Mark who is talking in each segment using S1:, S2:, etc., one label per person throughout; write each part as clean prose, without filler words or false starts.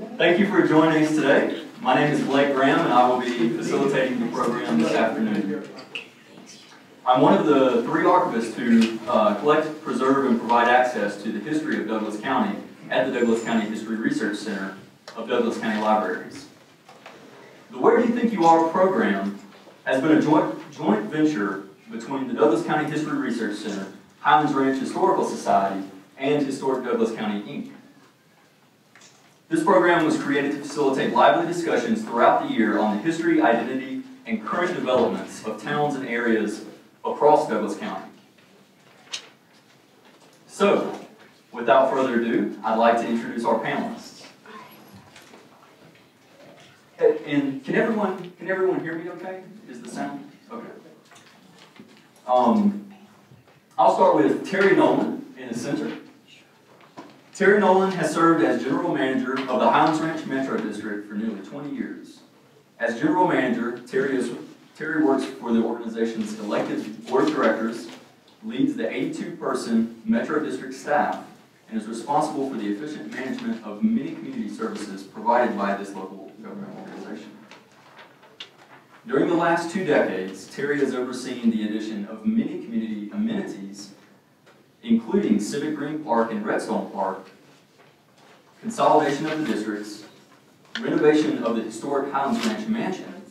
S1: Thank you for joining us today. My name is Blake Graham, and I will be facilitating the program this afternoon. I'm one of the 3 archivists who collect, preserve, and provide access to the history of Douglas County at the Douglas County History Research Center of Douglas County Libraries. The Where Do You Think You Are program has been a joint venture between the Douglas County History Research Center, Highlands Ranch Historical Society, and Historic Douglas County, Inc. This program was created to facilitate lively discussions throughout the year on the history, identity, and current developments of towns and areas across Douglas County. So, without further ado, I'd like to introduce our panelists. And can everyone hear me okay? Is the sound okay? I'll start with Terry Nolan in the center. Terry Nolan has served as General Manager of the Highlands Ranch Metro District for nearly 20 years. As General Manager, Terry works for the organization's elected Board of Directors, leads the 82-person Metro District staff, and is responsible for the efficient management of many community services provided by this local government organization. During the last 2 decades, Terry has overseen the addition of many community amenities, including Civic Green Park and Redstone Park, consolidation of the districts, renovation of the historic Highlands Ranch Mansion,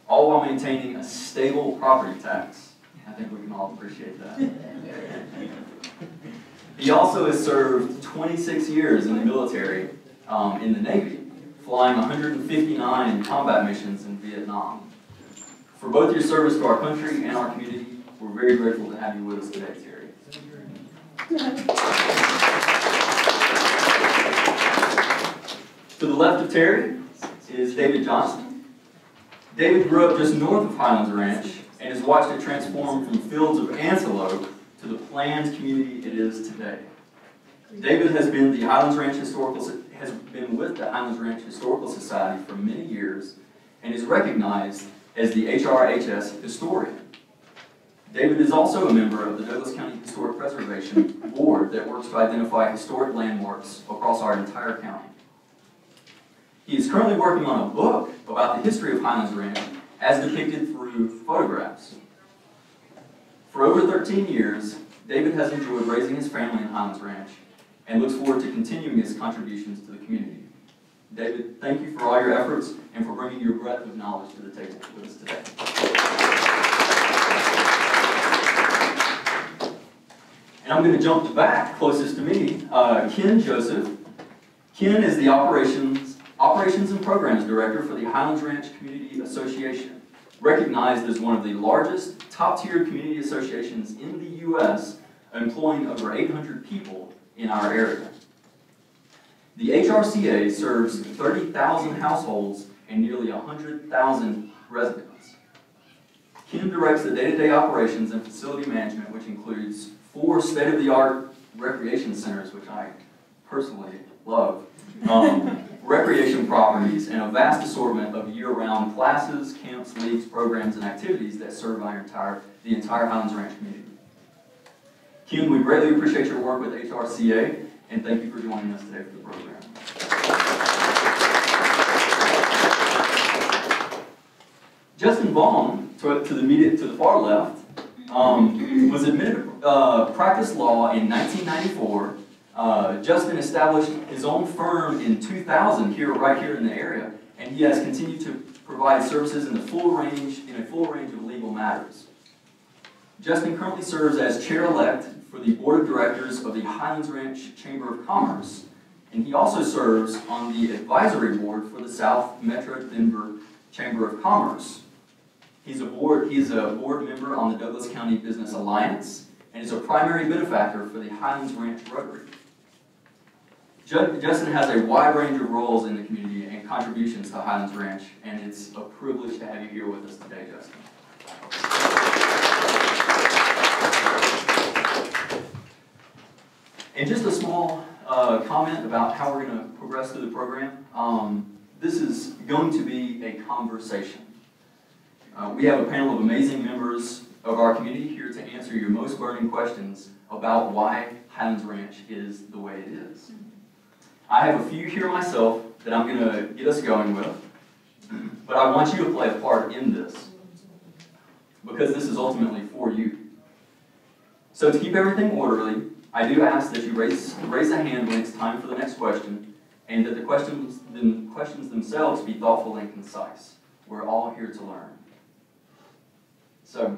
S1: all while maintaining a stable property tax. I think we can all appreciate that. He also has served 26 years in the military, in the Navy, flying 159 combat missions in Vietnam. For both your service to our country and our community, we're very grateful to have you with us today, Terry. To the left of Terry is David Johnston. David grew up just north of Highlands Ranch and has watched it transform from fields of antelope to the planned community it is today. David has been with the Highlands Ranch Historical Society for many years and is recognized as the HRHS historian. David is also a member of the Douglas County Historic Preservation Board that works to identify historic landmarks across our entire county. He is currently working on a book about the history of Highlands Ranch as depicted through photographs. For over 13 years, David has enjoyed raising his family in Highlands Ranch and looks forward to continuing his contributions to the community. David, thank you for all your efforts and for bringing your breadth of knowledge to the table with us today. And I'm going to jump back closest to me, Ken Joseph. Ken is the Operations and Programs Director for the Highlands Ranch Community Association, recognized as one of the largest top-tier community associations in the U.S., employing over 800 people in our area. The HRCA serves 30,000 households and nearly 100,000 residents. Ken directs the day-to-day operations and facility management, which includes 4 state-of-the-art recreation centers, which I personally love, recreation properties, and a vast assortment of year-round classes, camps, leagues, programs, and activities that serve the entire Highlands Ranch community. Ken, we greatly appreciate your work with HRCA, and thank you for joining us today for the program. Justin Vaughn, to the far left, was admitted to practice law in 1994. Justin established his own firm in 2000 right here in the area, and he has continued to provide services in a full range of legal matters. Justin currently serves as chair-elect for the Board of Directors of the Highlands Ranch Chamber of Commerce, and he also serves on the advisory board for the South Metro Denver Chamber of Commerce. He's a board member on the Douglas County Business Alliance and is a primary benefactor for the Highlands Ranch Rotary. Justin has a wide range of roles in the community and contributions to Highlands Ranch, and it's a privilege to have you here with us today, Justin. And just a small comment about how we're going to progress through the program. This is going to be a conversation. We have a panel of amazing members of our community here to answer your most burning questions about why Highlands Ranch is the way it is. I have a few here myself, that I'm going to get us going with. But I want you to play a part in this, because this is ultimately for you. So to keep everything orderly, I do ask that you raise a hand when it's time for the next question, and that the questions themselves be thoughtful and concise. We're all here to learn. So,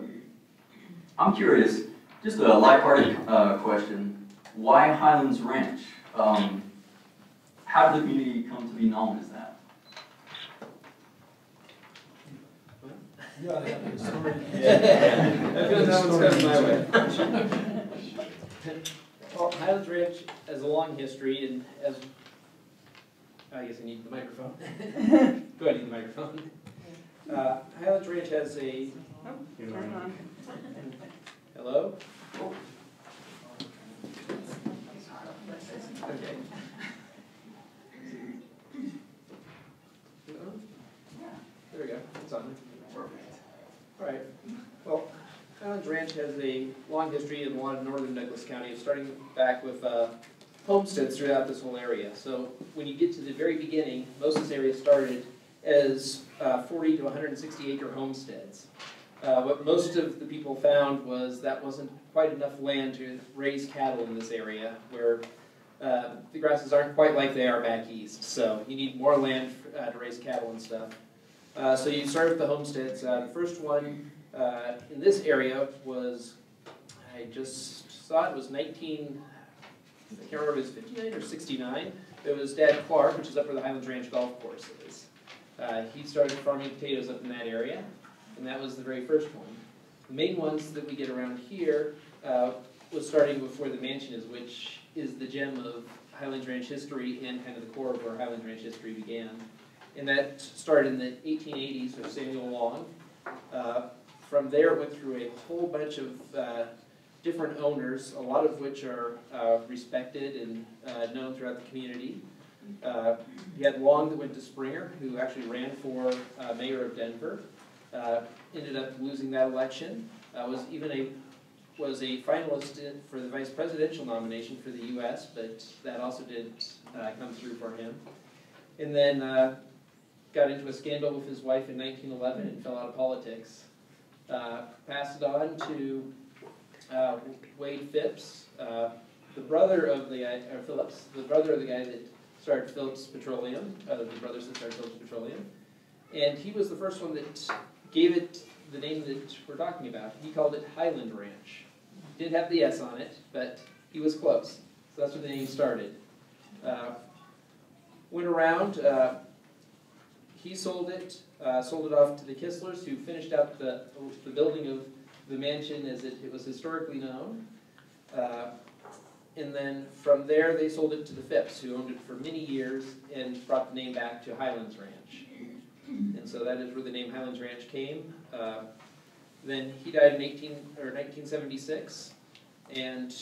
S1: I'm curious, just a lighthearted question. Why Highlands Ranch? How did the community come to be known as that?
S2: You ought to have a story.
S3: I feel that one's coming my way. Well, Highlands Ranch has a long history, and as I guess I need the microphone. Go ahead, need the microphone. Highlands Ranch has a. Hello. Okay. There we go. It's on. Perfect. All right. Well, Highlands Ranch has a long history in a lot of northern Douglas County, starting back with homesteads throughout this whole area. So when you get to the very beginning, most of this area started as 40 to 160 acre homesteads. What most of the people found was that wasn't quite enough land to raise cattle in this area, where the grasses aren't quite like they are back east. So you need more land to raise cattle and stuff. So you start with the homesteads. The first one in this area was, I just saw it was I can't remember if it was 59 or 69. It was Dad Clark, which is up where the Highlands Ranch golf course is. He started farming potatoes up in that area, and that was the very first one. The main ones that we get around here was starting before the mansion is, which is the gem of Highlands Ranch history and kind of the core of where Highlands Ranch history began. And that started in the 1880s with Samuel Long. From there, it went through a whole bunch of different owners, a lot of which are respected and known throughout the community. You had Long that went to Springer, who actually ran for mayor of Denver. Ended up losing that election. Was a finalist for the vice presidential nomination for the U.S., but that also didn't come through for him. And then got into a scandal with his wife in 1911 and fell out of politics. Passed it on to Wade Phipps, the brother of the guy, or Phillips, the brother of the guy that started Phillips Petroleum, the brothers that started Phillips Petroleum. And he was the first one that gave it the name that we're talking about. He called it Highland Ranch. Didn't have the S on it, but he was close. So that's where the name started. Went around, he sold it off to the Kisslers, who finished out the building of the mansion as it was historically known. And then from there, they sold it to the Phipps, who owned it for many years and brought the name back to Highlands Ranch. And so that is where the name Highlands Ranch came. Then he died in 1976, and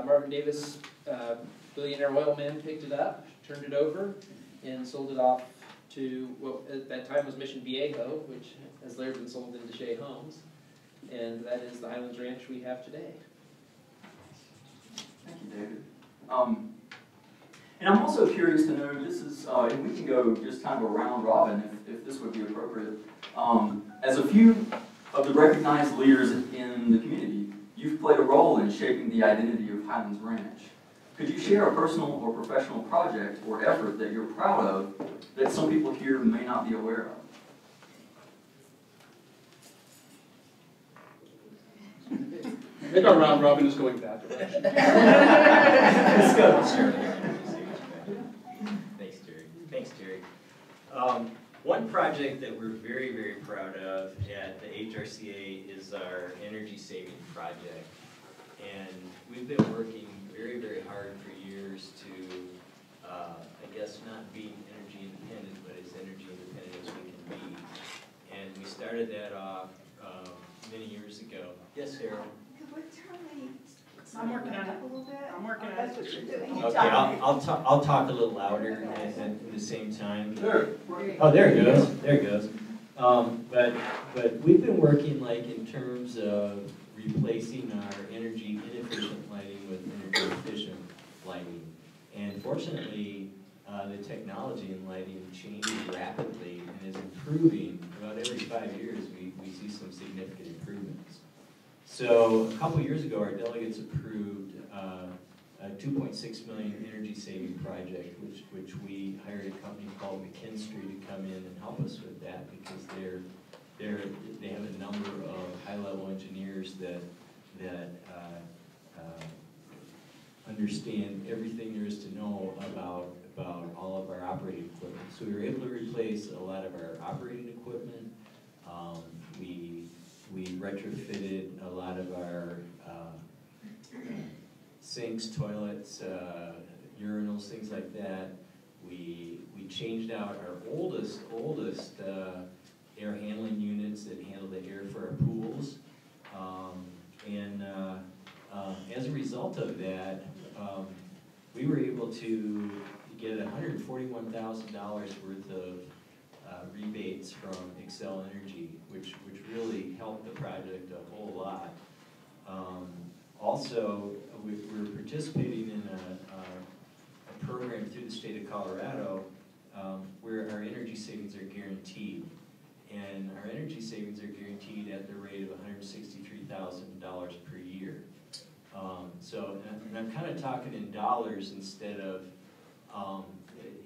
S3: Marvin Davis, billionaire oil man, picked it up, turned it over, and sold it off to what at that time was Mission Viejo, which has later been sold into Shea Homes. And that is the Highlands Ranch we have today.
S1: Thank you, David. And I'm also curious to know, this is, and we can go just kind of a round robin if this would be appropriate. As a few of the recognized leaders in the community, you've played a role in shaping the identity of Highlands Ranch. Could you share a personal or professional project or effort that you're proud of that some people here may not be aware of?
S2: I think our round robin is going that direction.
S1: Let's go.
S4: Thanks, Terry. One project that we're very, very proud of at the HRCA is our energy saving project. And we've been working very, very hard for years to, I guess, not be energy independent, but as energy independent as we can be. And we started that off many years ago. Yes, Sarah?
S5: I'm working on it. I'm working on it.
S4: Okay, I'll talk a little louder at the same time.
S1: Sure.
S4: Oh, there it goes. There it goes. But we've been working like in terms of replacing our energy inefficient lighting with energy efficient lighting. And fortunately, the technology in lighting changes rapidly and is improving. About every 5 years, we see some significant improvements. So a couple years ago, our delegates approved a $2.6 million energy saving project, which we hired a company called McKinstry to come in and help us with that, because they have a number of high-level engineers that understand everything there is to know about all of our operating equipment. So we were able to replace a lot of our operating equipment. We retrofitted a lot of our sinks, toilets, urinals, things like that. We changed out our oldest air handling units that handle the air for our pools. As a result of that, we were able to get $141,000 worth of rebates from Excel Energy, which really helped the project a whole lot. Also, we're participating in a program through the state of Colorado where our energy savings are guaranteed. And our energy savings are guaranteed at the rate of $163,000 per year. And I'm kind of talking in dollars instead of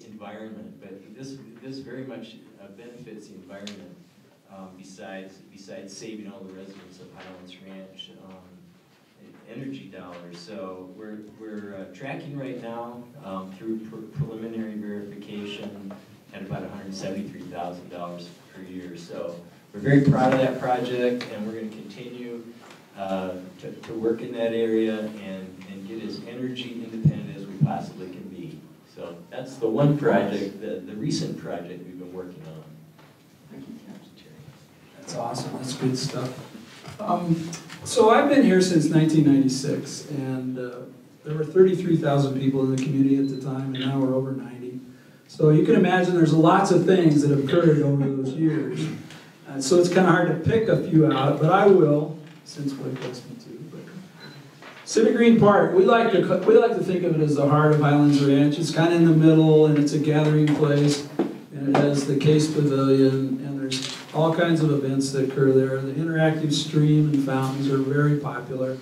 S4: environment, but this very much benefits the environment. Besides saving all the residents of Highlands Ranch energy dollars. So we're tracking right now through preliminary verification at about $173,000 per year. So we're very proud of that project, and we're going to continue to work in that area and get as energy independent as we possibly can be. So that's the one project, the recent project we've been working on.
S1: Thank you, Ken.
S6: That's awesome. That's good stuff. So I've been here since 1996, and there were 33,000 people in the community at the time, and now we're over 90. So you can imagine there's lots of things that have occurred over those years. So it's kind of hard to pick a few out, but I will, since Blake wants me to. But Civic Green Park, we like to think of it as the heart of Highlands Ranch. It's kind of in the middle, and it's a gathering place, and it has the Case Pavilion, and there's all kinds of events that occur there. The interactive stream and fountains are very popular.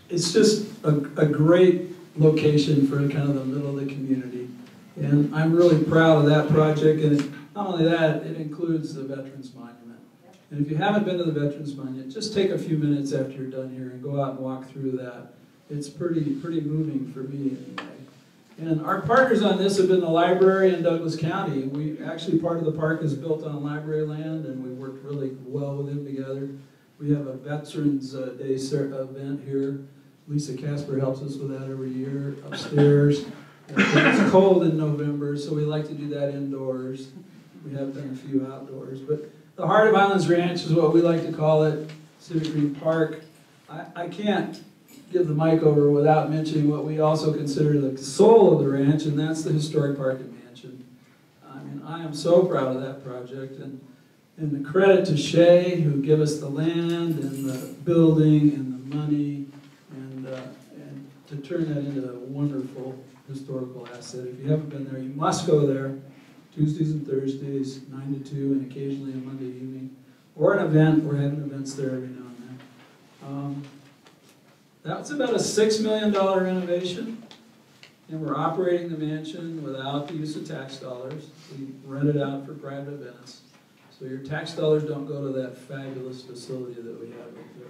S6: It's just a great location for kind of the middle of the community. And I'm really proud of that project. And not only that, it includes the Veterans Monument. And if you haven't been to the Veterans Monument, just take a few minutes after you're done here and go out and walk through that. It's pretty moving for me anyway. And our partners on this have been the library in Douglas County. Part of the park is built on library land, and we worked really well with them together. We have a Veterans Day event here. Lisa Casper helps us with that every year upstairs. It's cold in November, so we like to do that indoors. We have done a few outdoors. But the heart of Highlands Ranch is what we like to call it, Civic Green Park. I can't give the mic over without mentioning what we also consider the soul of the ranch, and that's the Historic Park and Mansion. I mean, I am so proud of that project, and the credit to Shay, who gave us the land and the building and the money, and to turn that into a wonderful historical asset. If you haven't been there, you must go there. Tuesdays and Thursdays, 9 to 2, and occasionally a Monday evening, or an event. We're having events there every now and then. That's about a $6 million renovation, and we're operating the mansion without the use of tax dollars. We rent it out for private events. So your tax dollars don't go to that fabulous facility that we have up there.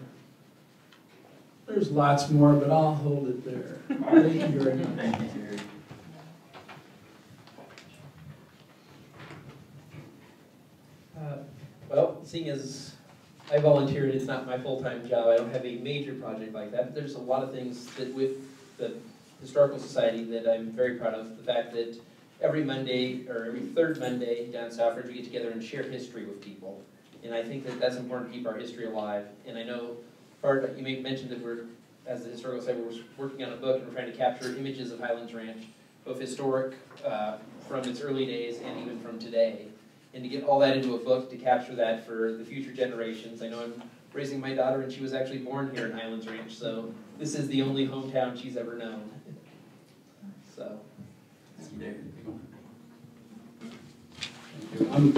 S6: There's lots more, but I'll hold it there. Thank you very much.
S1: Thank you, Terry.
S3: Well, seeing as I volunteered, it's not my full-time job, I don't have a major project like that, but there's a lot of things that with the Historical Society that I'm very proud of. The fact that every Monday, or every third Monday down in Southridge, we get together and share history with people. And I think that that's important to keep our history alive. And I know, you may mention that we're, as the Historical Society, we're working on a book and we're trying to capture images of Highlands Ranch, both historic from its early days and even from today. And to get all that into a book, to capture that for the future generations. I know I'm raising my daughter, and she was actually born here in Highlands Ranch, so this is the only hometown she's ever known. So.
S1: Thank you,
S2: you. I'm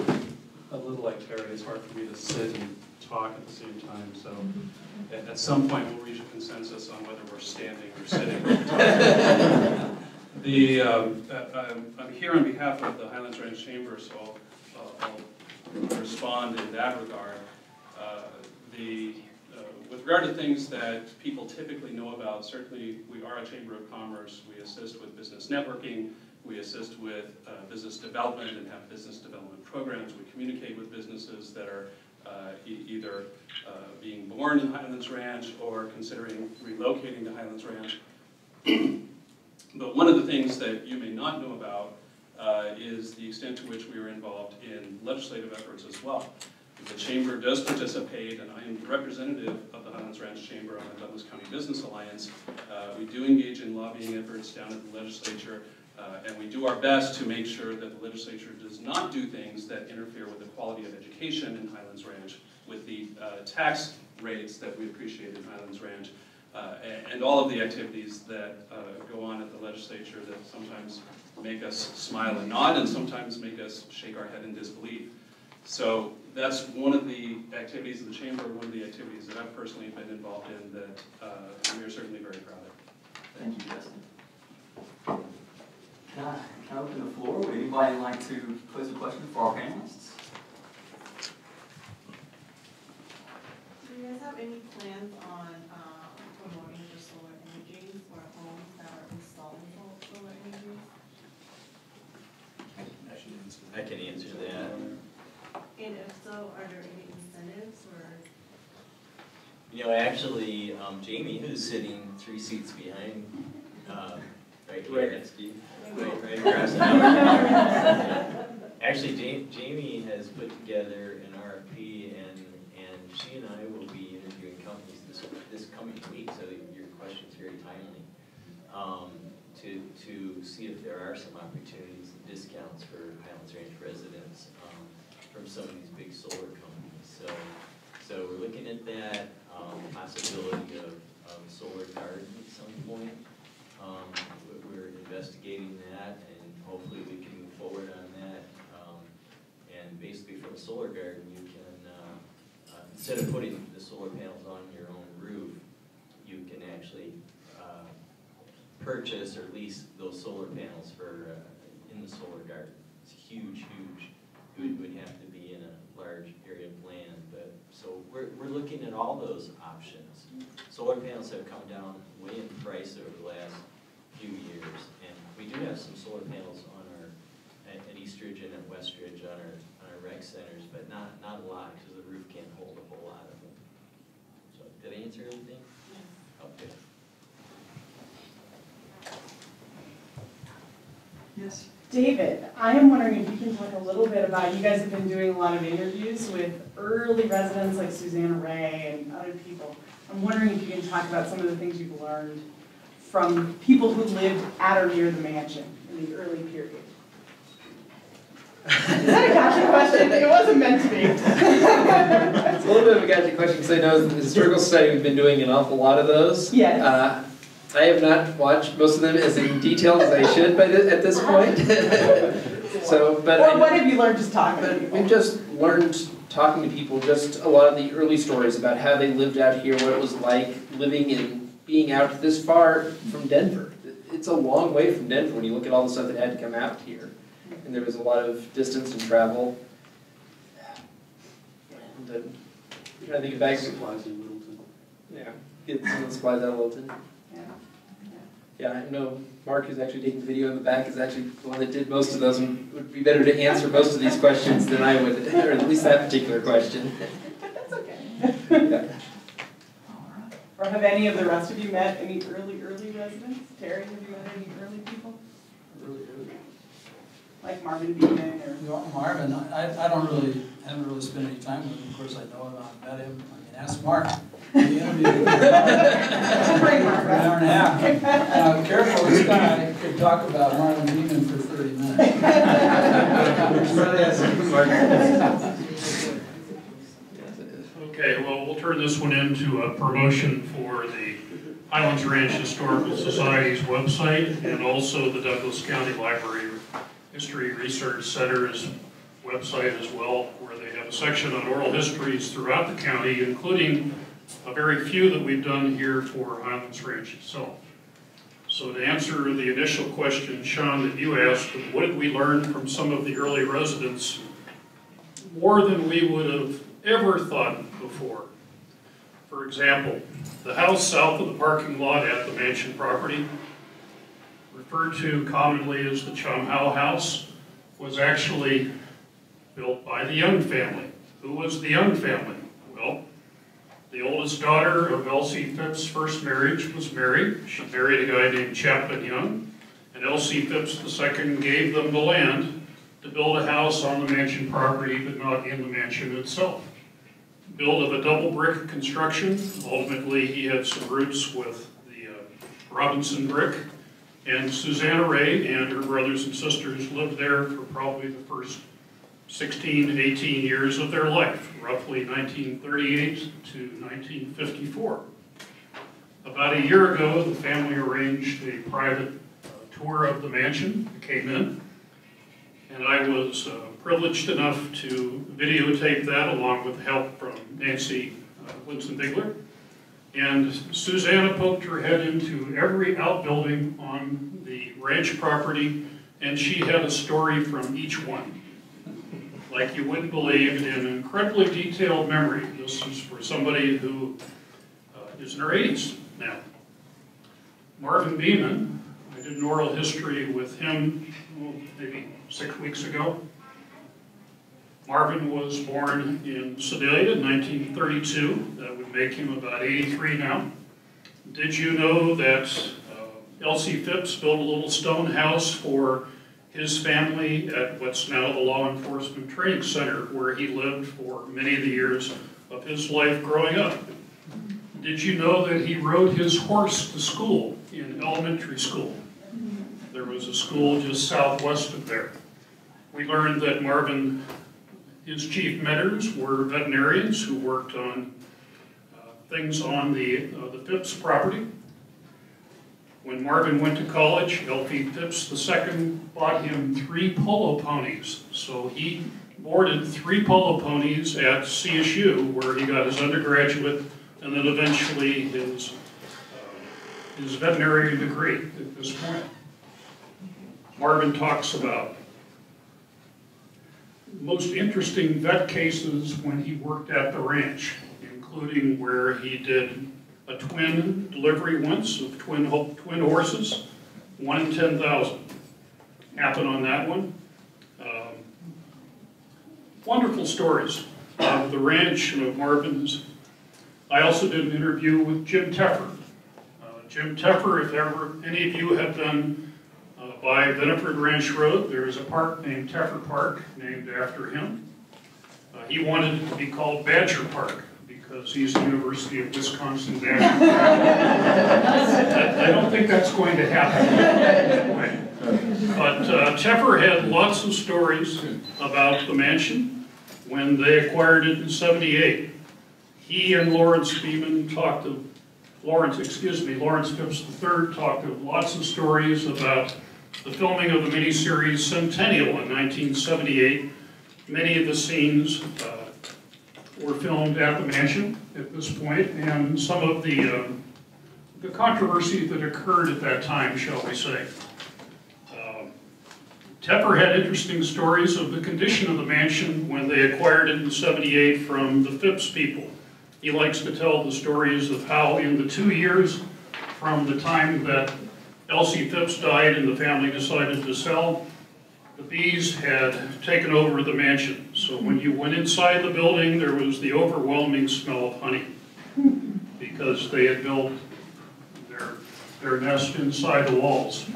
S2: a little like Terry. It's hard for me to sit and talk at the same time. So at some point we'll reach a consensus on whether we're standing or sitting. I'm here on behalf of the Highlands Ranch Chamber, so I'll respond in that regard. With regard to things that people typically know about, certainly we are a Chamber of Commerce. We assist with business networking. We assist with business development and have business development programs. We communicate with businesses that are either being born in Highlands Ranch or considering relocating to Highlands Ranch. But one of the things that you may not know about is the extent to which we are involved in legislative efforts as well. The Chamber does participate, and I am the representative of the Highlands Ranch Chamber on the Douglas County Business Alliance. We do engage in lobbying efforts down at the legislature, and we do our best to make sure that the legislature does not do things that interfere with the quality of education in Highlands Ranch, with the tax rates that we appreciate in Highlands Ranch, and all of the activities that go on at the legislature that sometimes make us smile and nod and sometimes make us shake our head in disbelief. So that's one of the activities of the Chamber, one of the activities that I've personally been involved in that we are certainly very proud of.
S1: Thank you, Justin. Can I open the floor? Would anybody like to pose a question for our panelists?
S5: Do you guys have any plans on promoting the solar energy for homes that are installing solar energy?
S4: I can answer that.
S5: And if so, are there any incentives or?
S4: You know, actually, Jamie, who's sitting 3 seats behind, right here next to you, right across the house. Actually, Jamie has put together an RFP, and she and I will be interviewing companies this coming week, so your question's very timely, to see if there are some opportunities and discounts for Highlands Ranch residents from some of these big solar companies. So we're looking at that, possibility of solar garden at some point. We're investigating that, and hopefully we can move forward on that. And basically from a solar garden, you can, instead of putting the solar panels on your own roof, you can actually purchase or lease those solar panels for in the solar garden. It's huge, huge. It would have to be in a large area of land, but so we're looking at all those options. Solar panels have come down way in price over the last few years, and we do have some solar panels on our at Eastridge and at Westridge on our rec centers, but not a lot because the roof can't hold a whole lot of them. So did I answer everything? Okay.
S1: Yes.
S7: David, I am wondering if you can talk a little bit about, you guys have been doing a lot of interviews with early residents like Susanna Ray and other people. I'm wondering if you can talk about some of the things you've learned from people who lived at or near the mansion in the early period. Is that a gotcha question? It wasn't meant to be.
S3: It's a little bit of a gotcha question because I know the Historical Society, we've been doing an awful lot of those.
S7: Yes.
S3: I have not watched most of them as in detail as I should at this point.
S7: What have you learned just talking to people?
S3: We've just learned talking to people, just a lot of the early stories about how they lived out here, what it was like living and being out this far from Denver. It's a long way from Denver when you look at all the stuff that had to come out here. And there was a lot of distance and travel. And, I'm trying to think of back.
S2: Supplies in Littleton.
S3: Yeah, get some of the supplies out of Littleton. Yeah, I know Mark, who's actually taking the video in the back, is actually the one that did most of those, and would be better to answer most of these questions than I would, or at least that particular question.
S7: That's okay.
S3: Yeah.
S7: Or have any of the rest of you met any early residents? Terry, have you met any early people?
S6: Really.
S7: Like Marvin Beeman or?
S6: You know, Marvin, haven't really spent any time with him. Of course, I know him, I've met him. I mean, ask Mark. We interviewed him for an hour and a half. Now, careful, this guy could talk about Marvin Beeman for 30 minutes.
S8: Okay, well, we'll turn this one into a promotion for the Highlands Ranch Historical Society's website and also the Douglas County Library History Research Center's website as well, where they have a section on oral histories throughout the county, including a very few that we've done here for Highlands Ranch itself. So to answer the initial question, Sean, that you asked, what did we learn from some of the early residents? More than we would have ever thought before. For example, the house south of the parking lot at the mansion property, referred to commonly as the Chumhow House, was actually built by the Young family. Who was the Young family? Well, the oldest daughter of Elsie Phipps' first marriage was Mary. She married a guy named Chapman Young, and Elsie Phipps II gave them the land to build a house on the mansion property, but not in the mansion itself. Built of a double brick construction. Ultimately, he had some roots with the Robinson brick. And Susanna Ray and her brothers and sisters lived there for probably the first 16 to 18 years of their life, roughly 1938 to 1954. About a year ago, the family arranged a private tour of the mansion. I came in, and I was privileged enough to videotape that along with help from Nancy Winston-Bigler. And Susanna poked her head into every outbuilding on the ranch property, and she had a story from each one. Like you wouldn't believe, in an incredibly detailed memory. This is for somebody who is in her 80s now. Marvin Beeman, I did an oral history with him maybe 6 weeks ago. Marvin was born in Sedalia in 1932. That would make him about 83 now. Did you know that Elsie Phipps built a little stone house for his family at what's now the Law Enforcement Training Center, where he lived for many of the years of his life growing up? Did you know that he rode his horse to school in elementary school? There was a school just southwest of there. We learned that Marvin, his chief mentors were veterinarians who worked on things on the Phipps property. When Marvin went to college, Elfie Phipps II bought him 3 polo ponies. So he boarded 3 polo ponies at CSU, where he got his undergraduate and then eventually his veterinary degree at this point. Marvin talks about most interesting vet cases when he worked at the ranch, including where he did a twin delivery once of twin horses, 1 in 10,000. Happened on that one. Wonderful stories of the ranch and of Marvin's. I also did an interview with Jim Teffer. Jim Teffer, if ever any of you have been by Beneford Ranch Road, there is a park named Teffer Park, named after him. He wanted it to be called Badger Park, because he's the University of Wisconsin Badger. I don't think that's going to happen. But Teffer had lots of stories about the mansion when they acquired it in '78. He and Lawrence Phipps III talked of lots of stories about the filming of the miniseries Centennial in 1978. Many of the scenes were filmed at the mansion at this point, and some of the controversy that occurred at that time, shall we say. Tepper had interesting stories of the condition of the mansion when they acquired it in '78 from the Phipps people. He likes to tell the stories of how in the 2 years from the time that Elsie Phipps died and the family decided to sell, the bees had taken over the mansion. So when you went inside the building, there was the overwhelming smell of honey, because they had built their nest inside the walls.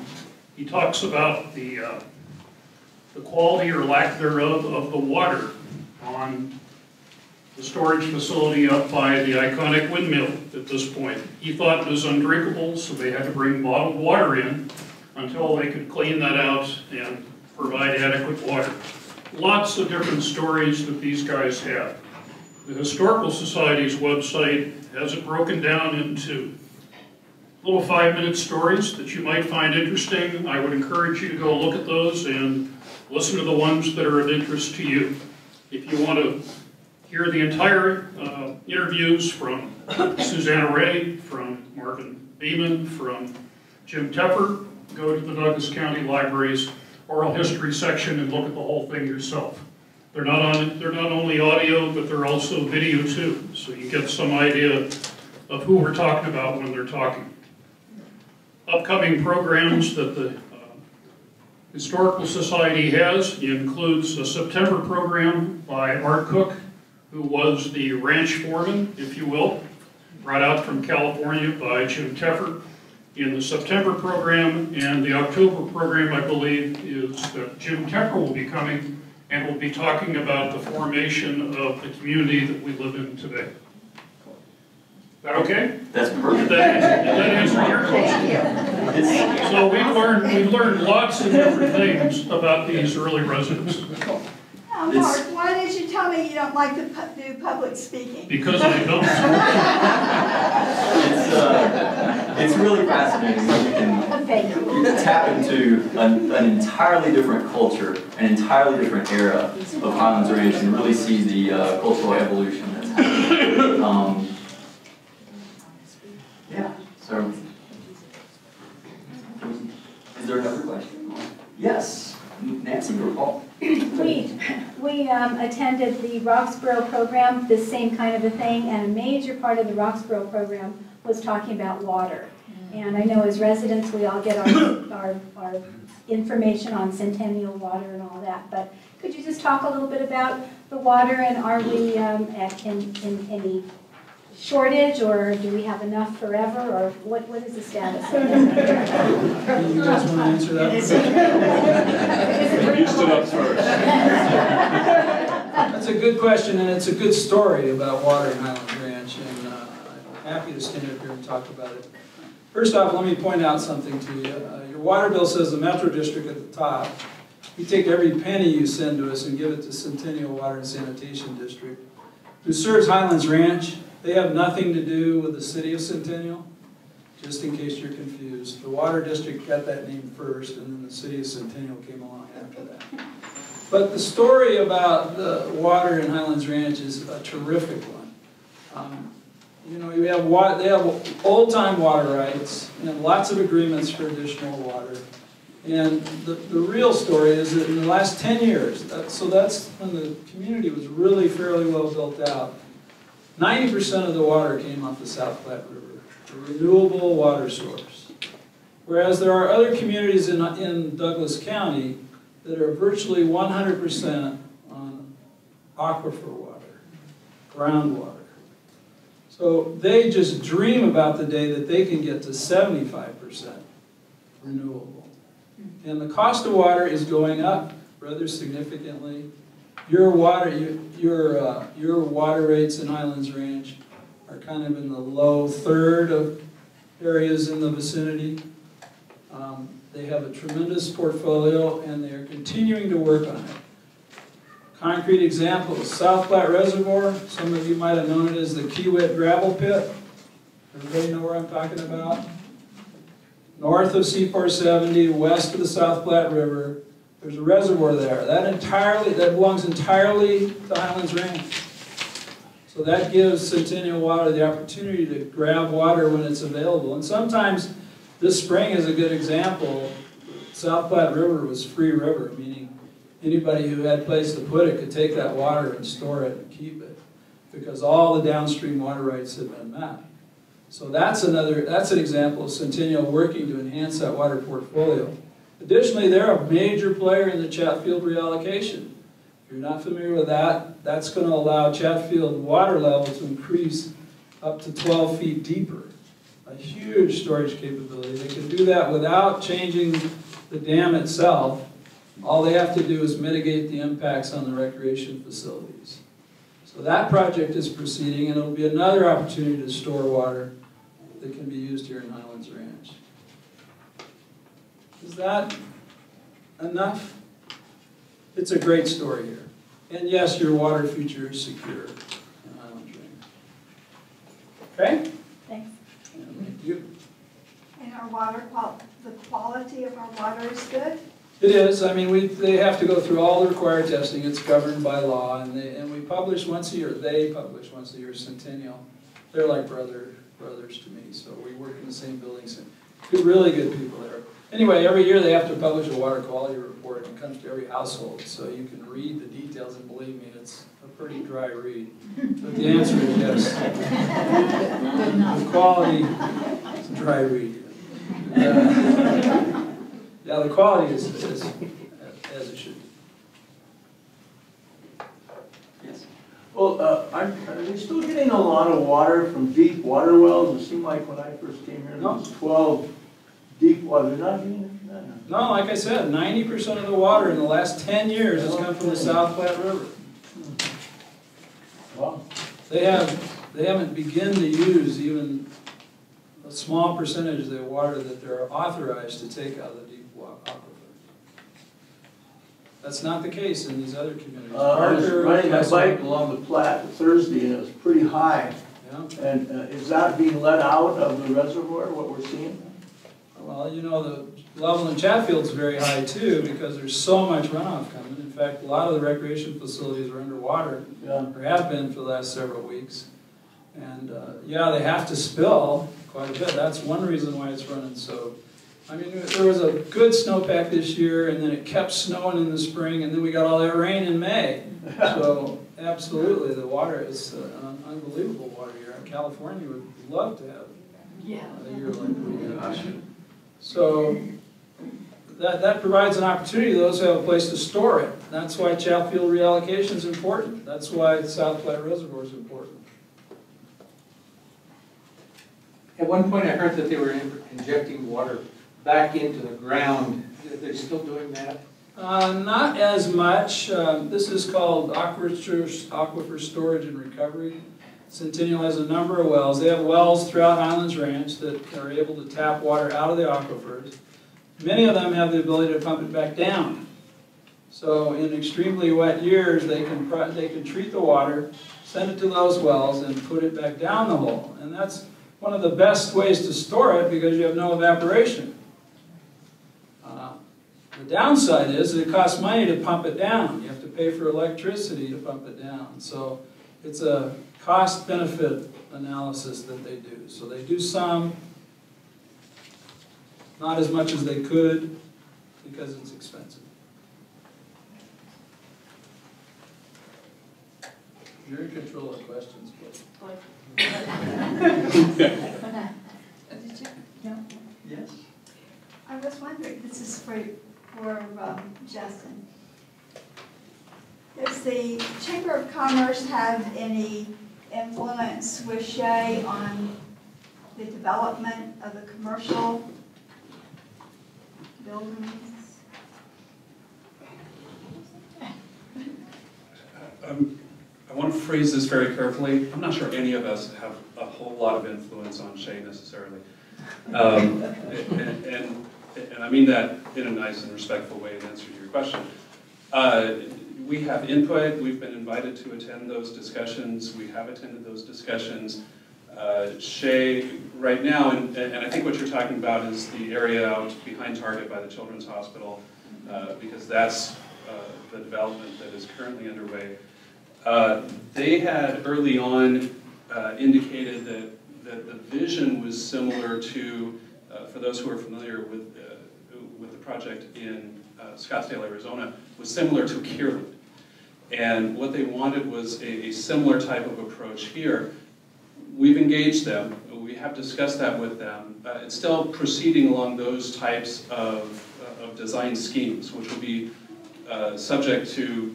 S8: He talks about the quality or lack thereof of the water on the storage facility up by the iconic windmill at this point. He thought it was undrinkable, so they had to bring bottled water in until they could clean that out and provide adequate water. Lots of different stories that these guys have. The Historical Society's website has it broken down into little 5-minute stories that you might find interesting. I would encourage you to go look at those and Listen to the ones that are of interest to you. If you want to hear the entire interviews from Susanna Ray, from Marvin Beeman, from Jim Tepper, go to the Douglas County Library's oral history section and look at the whole thing yourself. They're not only audio, but they're also video too, so you get some idea of who we're talking about when they're talking. Upcoming programs that the Historical Society has includes a September program by Art Cook, who was the ranch foreman, if you will, brought out from California by Jim Tepper in the September program, and the October program, I believe, is that Jim Tepper will be coming and will be talking about the formation of the community that we live in today. Is that okay?
S1: That's perfect.
S8: Did that answer your question? So we've learned lots of different things about these early residents.
S9: Mark, why did you tell me you don't like to do public speaking?
S8: Because I don't.
S1: It's really fascinating. You can tap into an entirely different culture, an entirely different era of Highlands Ranch, and really see the cultural evolution that's happening. Yeah. So, is there another question? Yes, Nancy or Paul?
S10: We attended the Roxborough program, this same kind of a thing, and a major part of the Roxborough program was talking about water. And I know as residents we all get our information on Centennial water and all that, but could you just talk a little bit about the water, and are we in any shortage, or do we have enough forever, or what is the status of that?
S6: You guys want to answer that?
S2: You stood up first.
S6: That's a good question, and it's a good story about water in Highlands Ranch, and I'm happy to stand up here and talk about it. First off, let me point out something to you. Your water bill says the Metro District at the top. You take every penny you send to us and give it to Centennial Water and Sanitation District, who serves Highlands Ranch. They have nothing to do with the city of Centennial, just in case you're confused. The Water District got that name first, and then the city of Centennial came along after that. But the story about the water in Highlands Ranch is a terrific one. You know, they have old-time water rights and lots of agreements for additional water. And the real story is that in the last 10 years, so that's when the community was really fairly well built out, 90% of the water came off the South Platte River, a renewable water source. Whereas there are other communities in Douglas County that are virtually 100% on aquifer water, groundwater. So they just dream about the day that they can get to 75% renewable. And the cost of water is going up rather significantly. Your water rates in Highlands Ranch are kind of in the low third of areas in the vicinity. They have a tremendous portfolio, and they are continuing to work on it. Concrete example is South Platte Reservoir. Some of you might have known it as the Kiewit Gravel Pit. Everybody know where I'm talking about? North of C-470, west of the South Platte River, there's a reservoir there. That belongs entirely to Highlands Ranch. So that gives Centennial Water the opportunity to grab water when it's available. And sometimes, this spring is a good example. South Platte River was free river, meaning anybody who had a place to put it could take that water and store it and keep it, because all the downstream water rights had been met. So that's an example of Centennial working to enhance that water portfolio. Additionally, they're a major player in the Chatfield reallocation. If you're not familiar with that, that's going to allow Chatfield water level to increase up to 12 feet deeper. A huge storage capability. They can do that without changing the dam itself. All they have to do is mitigate the impacts on the recreation facilities. So that project is proceeding, and it'll be another opportunity to store water that can be used here in Highlands Ranch. Is that enough? It's a great story here. And yes, your water future is secure in Highlands Ranch. Okay?
S10: Thanks.
S6: Thank you.
S9: And our water, the quality of our water is good?
S6: It is. I mean, they have to go through all the required testing. It's governed by law, and we publish once a year. They publish once a year, Centennial. They're like brothers to me, so we work in the same building. So really good people there. Anyway, every year they have to publish a water quality report, and it comes to every household, so you can read the details, and believe me, it's a pretty dry read. But the answer is yes. The quality is a dry read. Yeah, the quality is as it should be.
S1: Yes.
S11: Well, are they still getting a lot of water from deep water wells? It seemed like when I first came here, there was 12 deep water. They're not getting it?
S6: No, like I said, 90% of the water in the last 10 years has come from the South Platte River.
S11: Wow.
S6: They haven't begun to use even a small percentage of the water that they're authorized to take out of the deep aquifer. That's not the case in these other communities.
S11: I was riding my bike along the Platte Thursday, and it was pretty high.
S6: Yeah.
S11: And is that being let out of the reservoir, what we're seeing?
S6: Well, you know, the level in Chatfield's very high too, because there's so much runoff coming. In fact, a lot of the recreation facilities are underwater, or have been for the last several weeks. And yeah, they have to spill quite a bit. That's one reason why it's running so. I mean, there was a good snowpack this year, and then it kept snowing in the spring, and then we got all that rain in May. So absolutely, the water is unbelievable water here. California would love to have a year like we have. So that provides an opportunity to those who have a place to store it. That's why Chatfield reallocation is important. That's why the South Platte Reservoir is important.
S12: At one point I heard that they were injecting water back into the ground. Are they still doing that?
S6: Not as much. This is called aquifer storage and recovery. Centennial has a number of wells. They have wells throughout Highlands Ranch that are able to tap water out of the aquifers. Many of them have the ability to pump it back down. So in extremely wet years, they can treat the water, send it to those wells, and put it back down the hole. And that's one of the best ways to store it because you have no evaporation. The downside is that it costs money to pump it down. You have to pay for electricity to pump it down. So it's a cost-benefit analysis that they do. So they do some, not as much as they could, because it's expensive. You're in control of questions, but...
S9: No?
S1: Yes.
S9: I was wondering, this is for Justin. Does the Chamber of Commerce have any influence with Shay on the development of the commercial buildings?
S2: I want to phrase this very carefully. I'm not sure any of us have a whole lot of influence on Shay necessarily. And I mean that in a nice and respectful way in answer to your question. We have input. We've been invited to attend those discussions. We have attended those discussions. Shay, right now, and I think what you're talking about is the area out behind Target by the Children's Hospital, because that's the development that is currently underway. They had early on indicated that the vision was similar to, for those who are familiar with the project in Scottsdale, Arizona, was similar to Kierland. And what they wanted was a similar type of approach here. We've engaged them. We have discussed that with them. It's still proceeding along those types of design schemes, which will be subject to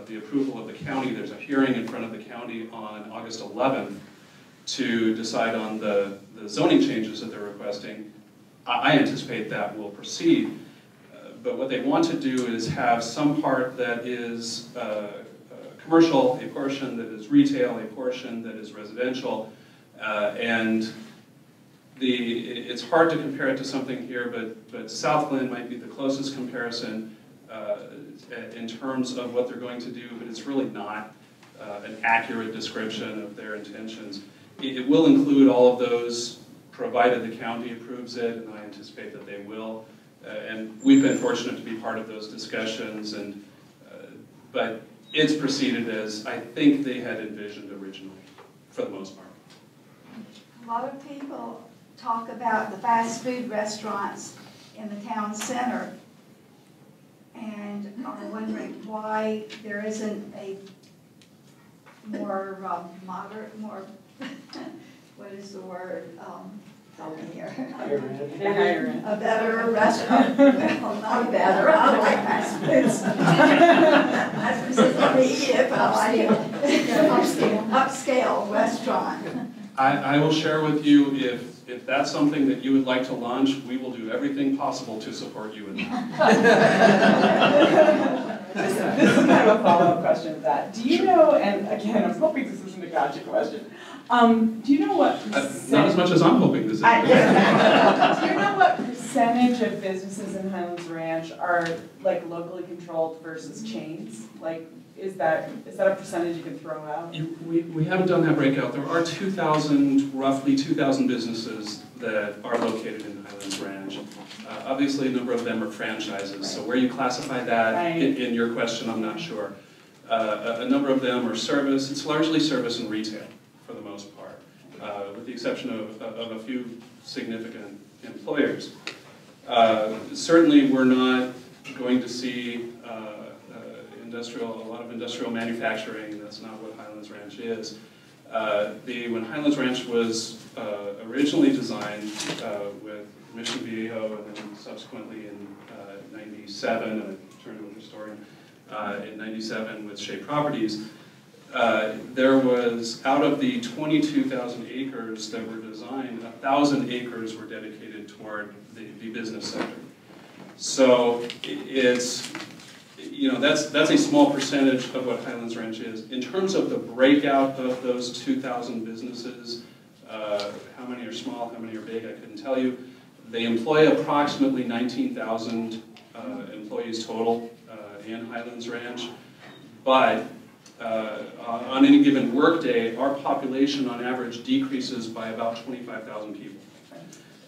S2: the approval of the county. There's a hearing in front of the county on August 11th to decide on the zoning changes that they're requesting. I anticipate that will proceed. But what they want to do is have some part that is commercial, a portion that is retail, a portion that is residential, and it's hard to compare it to something here, but Southland might be the closest comparison in terms of what they're going to do, but it's really not an accurate description of their intentions. It will include all of those, provided the county approves it, and I anticipate that they will. And we've been fortunate to be part of those discussions, and but it's proceeded as I think they had envisioned originally, for the most part.
S9: A lot of people talk about the fast food restaurants in the town center and are wondering why there isn't a more moderate, more, what is the word, help me here. A better restaurant, well, not better, I like fast foods. That's specifically but I like it. Upscale restaurant.
S2: I will share with you, if that's something that you would like to launch, we will do everything possible to support you in that.
S7: This is kind of a follow-up question to that. Do you know, and again, I'm hoping this isn't a gotcha question, do you know what percentage...
S2: Not as much as I'm hoping this is.
S7: Do you know what percentage of businesses in Highlands Ranch are like locally controlled versus chains? Like, is that a percentage you can throw out?
S2: We haven't done that breakout. There are roughly 2,000 businesses that are located in Highlands Ranch. Obviously, a number of them are franchises, so where you classify that in your question, I'm not sure. A number of them are service. It's largely service and retail, for the most part, with the exception of a few significant employers. Certainly, we're not going to see a lot of industrial manufacturing. That's not what Highlands Ranch is. When Highlands Ranch was originally designed with Mission Viejo and then subsequently in 97, and I turned to a historian, in 97 with Shea Properties, there was, out of the 22,000 acres that were designed, 1,000 acres were dedicated toward the business sector. So it's, that's a small percentage of what Highlands Ranch is. In terms of the breakout of those 2,000 businesses, how many are small, how many are big, I couldn't tell you. They employ approximately 19,000 employees total in Highlands Ranch, but on any given workday, our population on average decreases by about 25,000 people.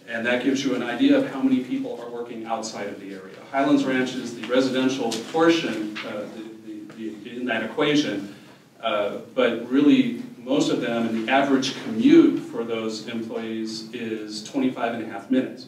S2: And that gives you an idea of how many people are working outside of the area. Highlands Ranch is the residential portion in that equation, but really most of them, and the average commute for those employees is 25.5 minutes.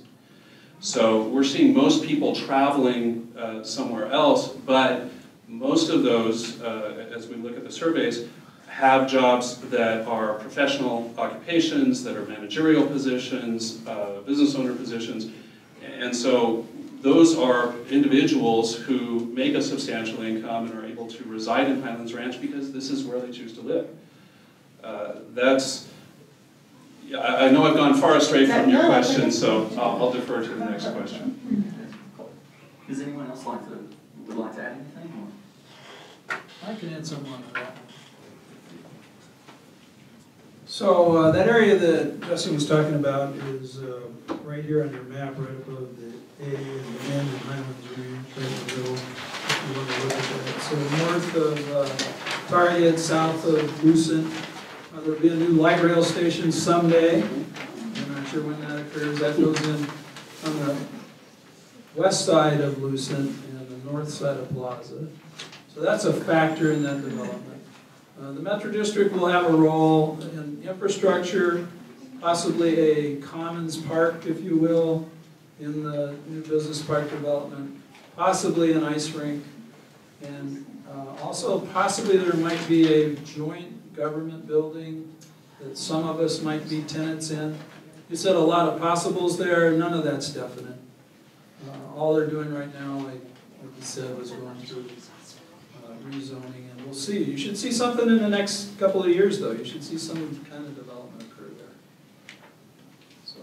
S2: So we're seeing most people traveling somewhere else, but most of those, as we look at the surveys, have jobs that are professional occupations, that are managerial positions, business owner positions. And so those are individuals who make a substantial income and are able to reside in Highlands Ranch because this is where they choose to live. I know I've gone far astray from your question, so I'll defer to the next question.
S1: Does anyone else would like to add anything?
S6: I can add something on that. So that area that Justin was talking about is right here on your map, right above the A and the N in Highlands Ranch, right in the middle, if you want to look at that. So north of Target, south of Lucent. There'll be a new light rail station someday. I'm not sure when that occurs. That goes in on the west side of Lucent and the north side of Plaza. So that's a factor in that development. The Metro District will have a role in infrastructure, possibly a commons park, if you will, in the new business park development, possibly an ice rink, and also possibly there might be a joint government building that some of us might be tenants in. You said a lot of possibles there, none of that's definite. All they're doing right now, like you said, was going through rezoning, and we'll see. You should see something in the next couple of years, though. You should see some kind of development occur there. So,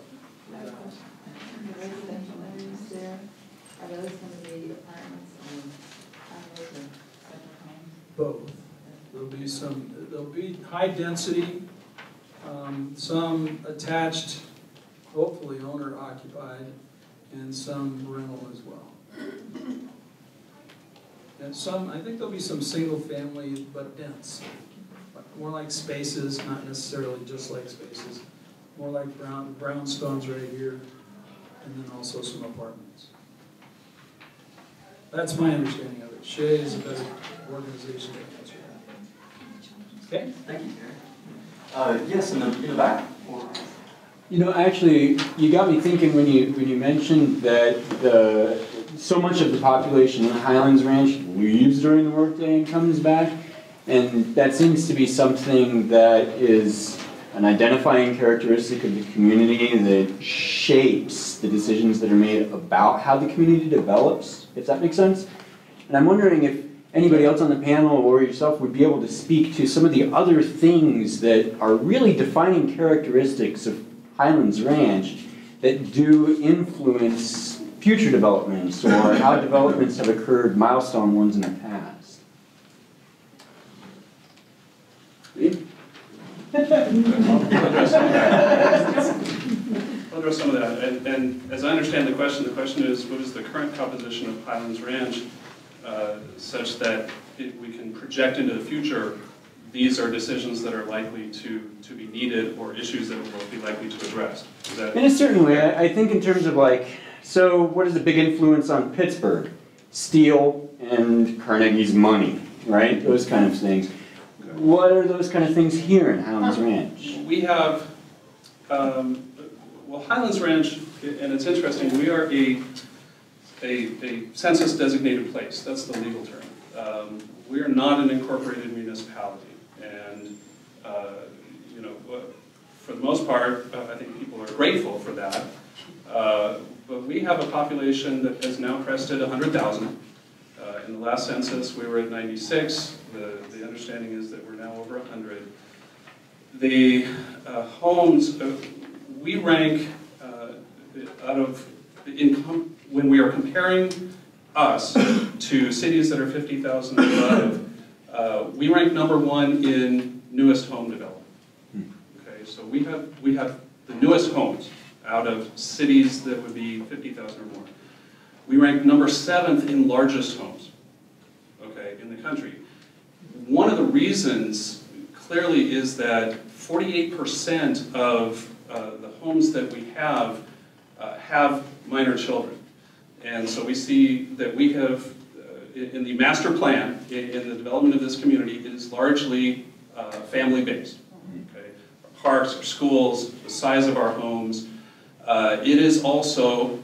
S13: The residential areas there, are those going to be apartments and condos and separate homes?
S6: both. There'll be high density, some attached, hopefully owner occupied, and some rental as well. And I think there'll be some single family, but dense. More like spaces, not necessarily just like spaces. More like brownstones right here, and then also some apartments. That's my understanding of it. Shea is a better organization to answer that.
S1: Okay, thank you, Terry. Yes, in the back.
S14: You know, actually, you got me thinking when you mentioned that so much of the population in Highlands Ranch leaves during the workday and comes back, and that seems to be something that is an identifying characteristic of the community that shapes the decisions that are made about how the community develops, if that makes sense. And I'm wondering if anybody else on the panel or yourself would be able to speak to some of the other things that are really defining characteristics of Highlands Ranch that do influence future developments or how developments have occurred, milestone ones in the past.
S2: I'll address some of that. And as I understand the question is, what is the current composition of Highlands Ranch such that we can project into the future these are decisions that are likely to be needed or issues that we'll be likely to address. Is that
S14: in a certain way, I think in terms of like, so what is a big influence on Pittsburgh? Steel and Carnegie's money, right? Those kind of things. Okay. What are those kind of things here in Highlands Ranch?
S2: We have, well, Highlands Ranch, and it's interesting, we are a census designated place. That's the legal term. We are not an incorporated municipality. And, you know, for the most part, I think people are grateful for that. But we have a population that has now crested 100,000. In the last census, we were at 96. The understanding is that we're now over 100. The homes, we rank out of income, when we are comparing us to cities that are 50,000 and above, we rank #1 in newest home development. Okay, so we have the newest homes out of cities that would be 50,000 or more. We rank #7 in largest homes, okay, in the country. One of the reasons clearly is that 48% of the homes that we have minor children. And so we see that we have, in the master plan, in the development of this community, it is largely family-based. Okay? Our parks, our schools, the size of our homes. It is also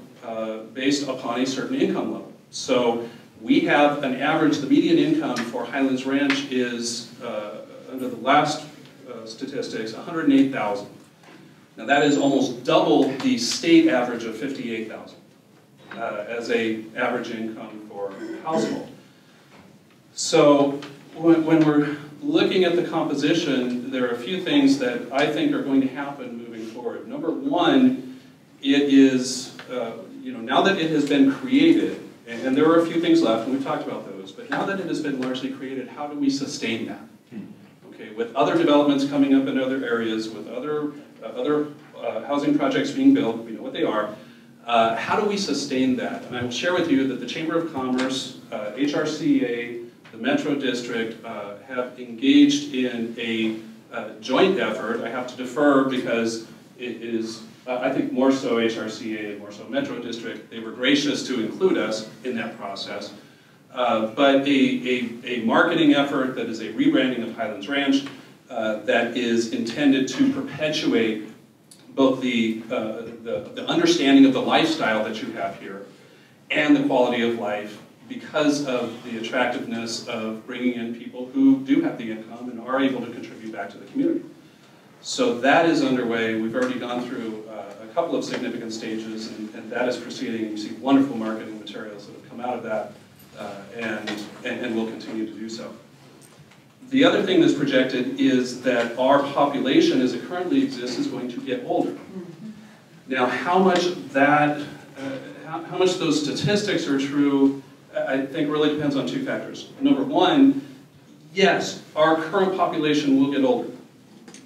S2: based upon a certain income level. So we have an average, the median income for Highlands Ranch is, under the last statistics, $108,000. Now that is almost double the state average of $58,000 as an average income for a household. So when we're looking at the composition, there are a few things that I think are going to happen moving forward. #1, it is, you know, now that it has been created, and there are a few things left, and we've talked about those, but now that it has been largely created, how do we sustain that? Okay, with other developments coming up in other areas, with other housing projects being built, we know what they are, how do we sustain that? And I will share with you that the Chamber of Commerce, HRCA, the Metro District have engaged in a joint effort. I have to defer because it is, I think more so HRCA and more so Metro District. They were gracious to include us in that process. But a marketing effort that is a rebranding of Highlands Ranch that is intended to perpetuate both the understanding of the lifestyle that you have here and the quality of life because of the attractiveness of bringing in people who do have the income and are able to contribute back to the community. So that is underway. We've already gone through a couple of significant stages, and that is proceeding. You see wonderful marketing materials that have come out of that, and will continue to do so. The other thing that's projected is that our population as it currently exists is going to get older. Now, how much that, how much those statistics are true, I think really depends on two factors. #1, yes, our current population will get older.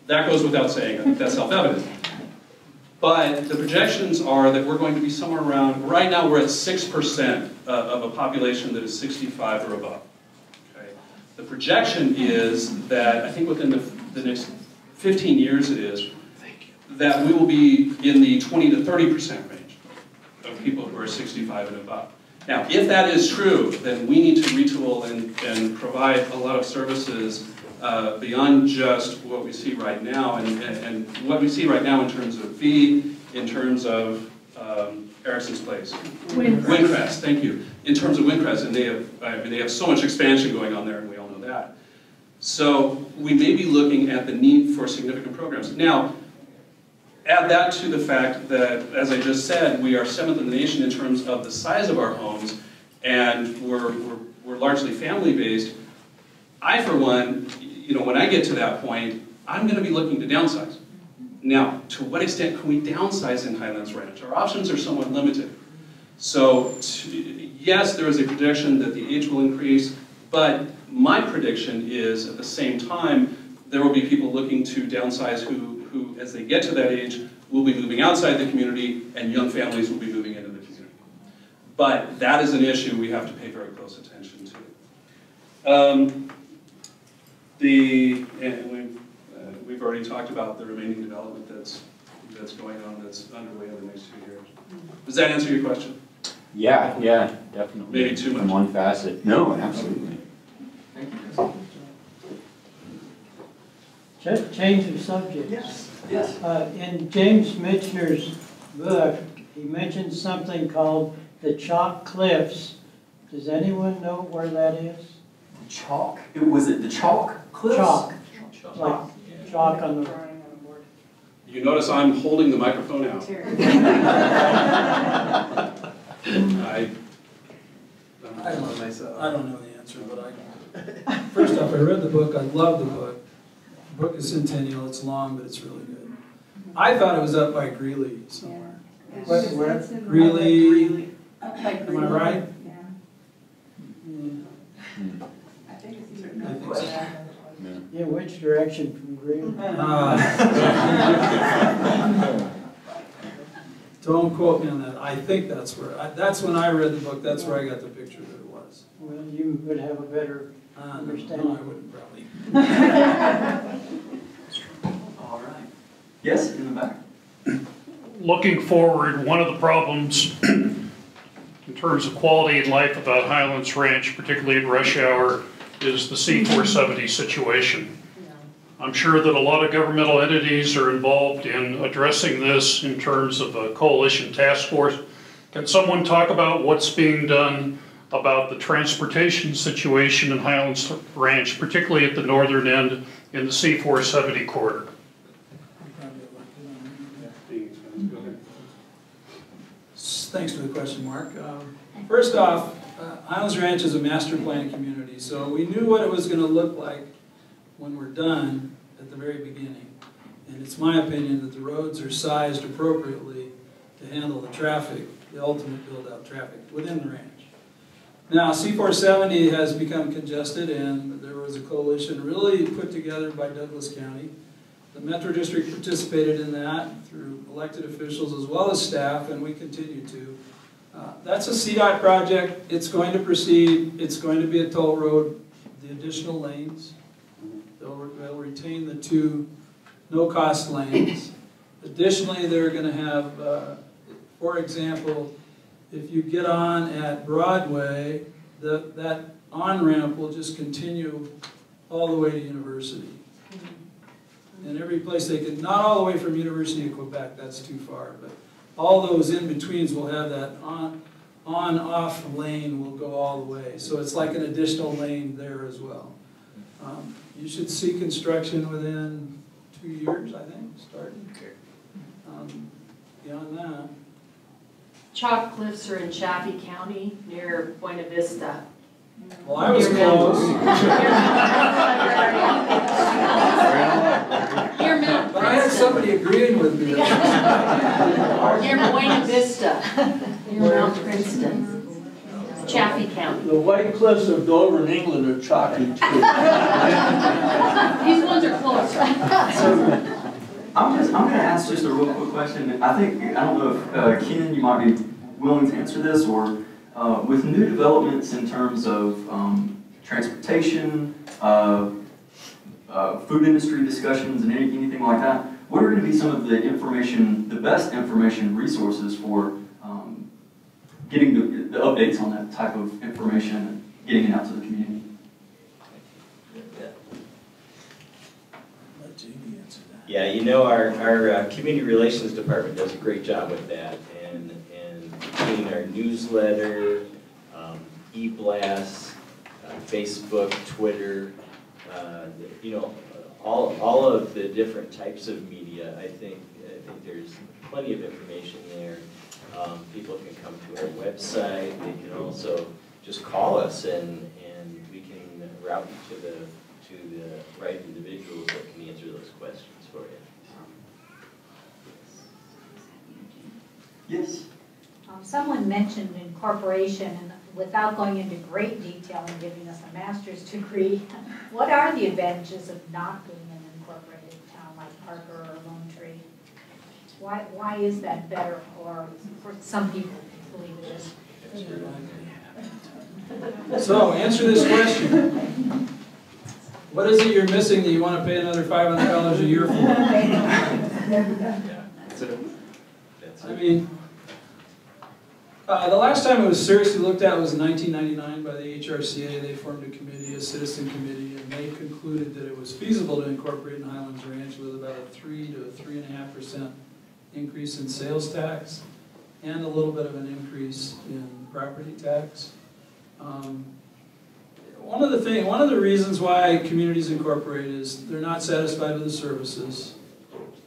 S2: That goes without saying, I think that's self-evident. But the projections are that we're going to be somewhere around, right now we're at 6% of a population that is 65 or above. Okay? The projection is that, I think within the next 15 years it is, that we will be in the 20 to 30% range of people who are 65 and above. Now, if that is true, then we need to retool and provide a lot of services beyond just what we see right now, and what we see right now in terms of fee, in terms of Erickson's Place. Windcrest, thank you. In terms of Windcrest, and they have so much expansion going on there, and we all know that. So we may be looking at the need for significant programs. Now, add that to the fact that, as I just said, we are 7th in the nation in terms of the size of our homes, and we're largely family-based. I, for one, when I get to that point, I'm going to be looking to downsize. Now, to what extent can we downsize in Highlands Ranch? Our options are somewhat limited. So, yes, there is a prediction that the age will increase, but my prediction is, at the same time, there will be people looking to downsize who, as they get to that age, will be moving outside the community, and young families will be moving into the community. But that is an issue we have to pay very close attention to. We've already talked about the remaining development that's going on, that's underway in the next 2 years. Does that answer your question?
S14: Yeah, definitely.
S2: Maybe too much.
S14: From one facet. No, absolutely.
S1: Thank you.
S15: Change of subject.
S1: Yes.
S15: In James Michener's book, he mentions something called the Chalk Cliffs. Does anyone know where that is?
S1: The chalk? Was it the chalk cliffs?
S15: Chalk. Like chalk on the...
S2: You notice I'm holding the microphone out.
S6: I don't know myself. I don't know the answer, but first off, I read the book. I love the book. The book is centennial. It's long, but it's really good. I thought it was up by Greeley somewhere.
S15: Where?
S6: Greeley. Am I right?
S7: I think it's
S6: I think so.
S15: In which direction from Greeley?
S6: Don't quote me on that. I think that's where. That's when I read the book. That's where I got the picture that it was.
S15: Well, you would have a better understanding.
S6: No, I wouldn't probably.
S1: All right. Yes, in the back.
S8: Looking forward, one of the problems in terms of quality of life about Highlands Ranch, particularly at rush hour, is the C-470 situation. I'm sure that a lot of governmental entities are involved in addressing this in terms of a coalition task force. Can someone talk about what's being done about the transportation situation in Highlands Ranch, particularly at the northern end in the C-470 corridor?
S6: Thanks for the question, Mark. First off, Highlands Ranch is a master plan community, so we knew what it was going to look like when we're done at the very beginning. And it's my opinion that the roads are sized appropriately to handle the traffic, the ultimate build-out traffic within the ranch. Now, C-470 has become congested, and there was a coalition really put together by Douglas County. The Metro District participated in that through elected officials as well as staff, and we continue to. That's a CDOT project. It's going to proceed. It's going to be a toll road. The additional lanes, they'll retain the 2 no-cost lanes. Additionally, they're going to have, for example, if you get on at Broadway, that on-ramp will just continue all the way to University. And every place they can, not all the way from University of Quebec, that's too far, but all those in-betweens will have that on-off lane will go all the way. So it's like an additional lane there as well. You should see construction within 2 years, I think, starting. Beyond that.
S16: Chalk Cliffs are in Chaffee County near Buena Vista.
S6: Well, I was close. But I had somebody agreeing with me.
S16: Near Buena Vista, near Mount Princeton, Chaffee County.
S11: The White Cliffs of Dover in England are chalky too.
S16: These ones are close.
S1: I'm going to ask just a real quick question. I don't know if Ken, you might be willing to answer this, or with new developments in terms of transportation, food industry discussions, and anything like that, what are going to be some of the best information resources for getting the updates on that type of information and getting it out to the community.
S4: Yeah, you know, our community relations department does a great job with that, and between our newsletter, e-blasts, Facebook, Twitter, you know, all of the different types of media, I think there's plenty of information there. People can come to our website. They can also just call us, and we can route you to the right individuals that can answer those questions for you.
S1: Yes.
S17: Someone mentioned incorporation, and without going into great detail and giving us a master's degree, what are the advantages of not being an incorporated town like Parker or Lone Tree? Why is that better, or for some people believe it is?
S6: So, answer this question. What is it you're missing that you want to pay another $500 a year for?
S4: That's it.
S6: I mean, the last time it was seriously looked at was in 1999 by the HRCA. They formed a committee, a citizen committee, and they concluded that it was feasible to incorporate in Highlands Ranch with about a 3 to 3.5% increase in sales tax and a little bit of an increase in property tax. One of the reasons why communities incorporate is they're not satisfied with the services,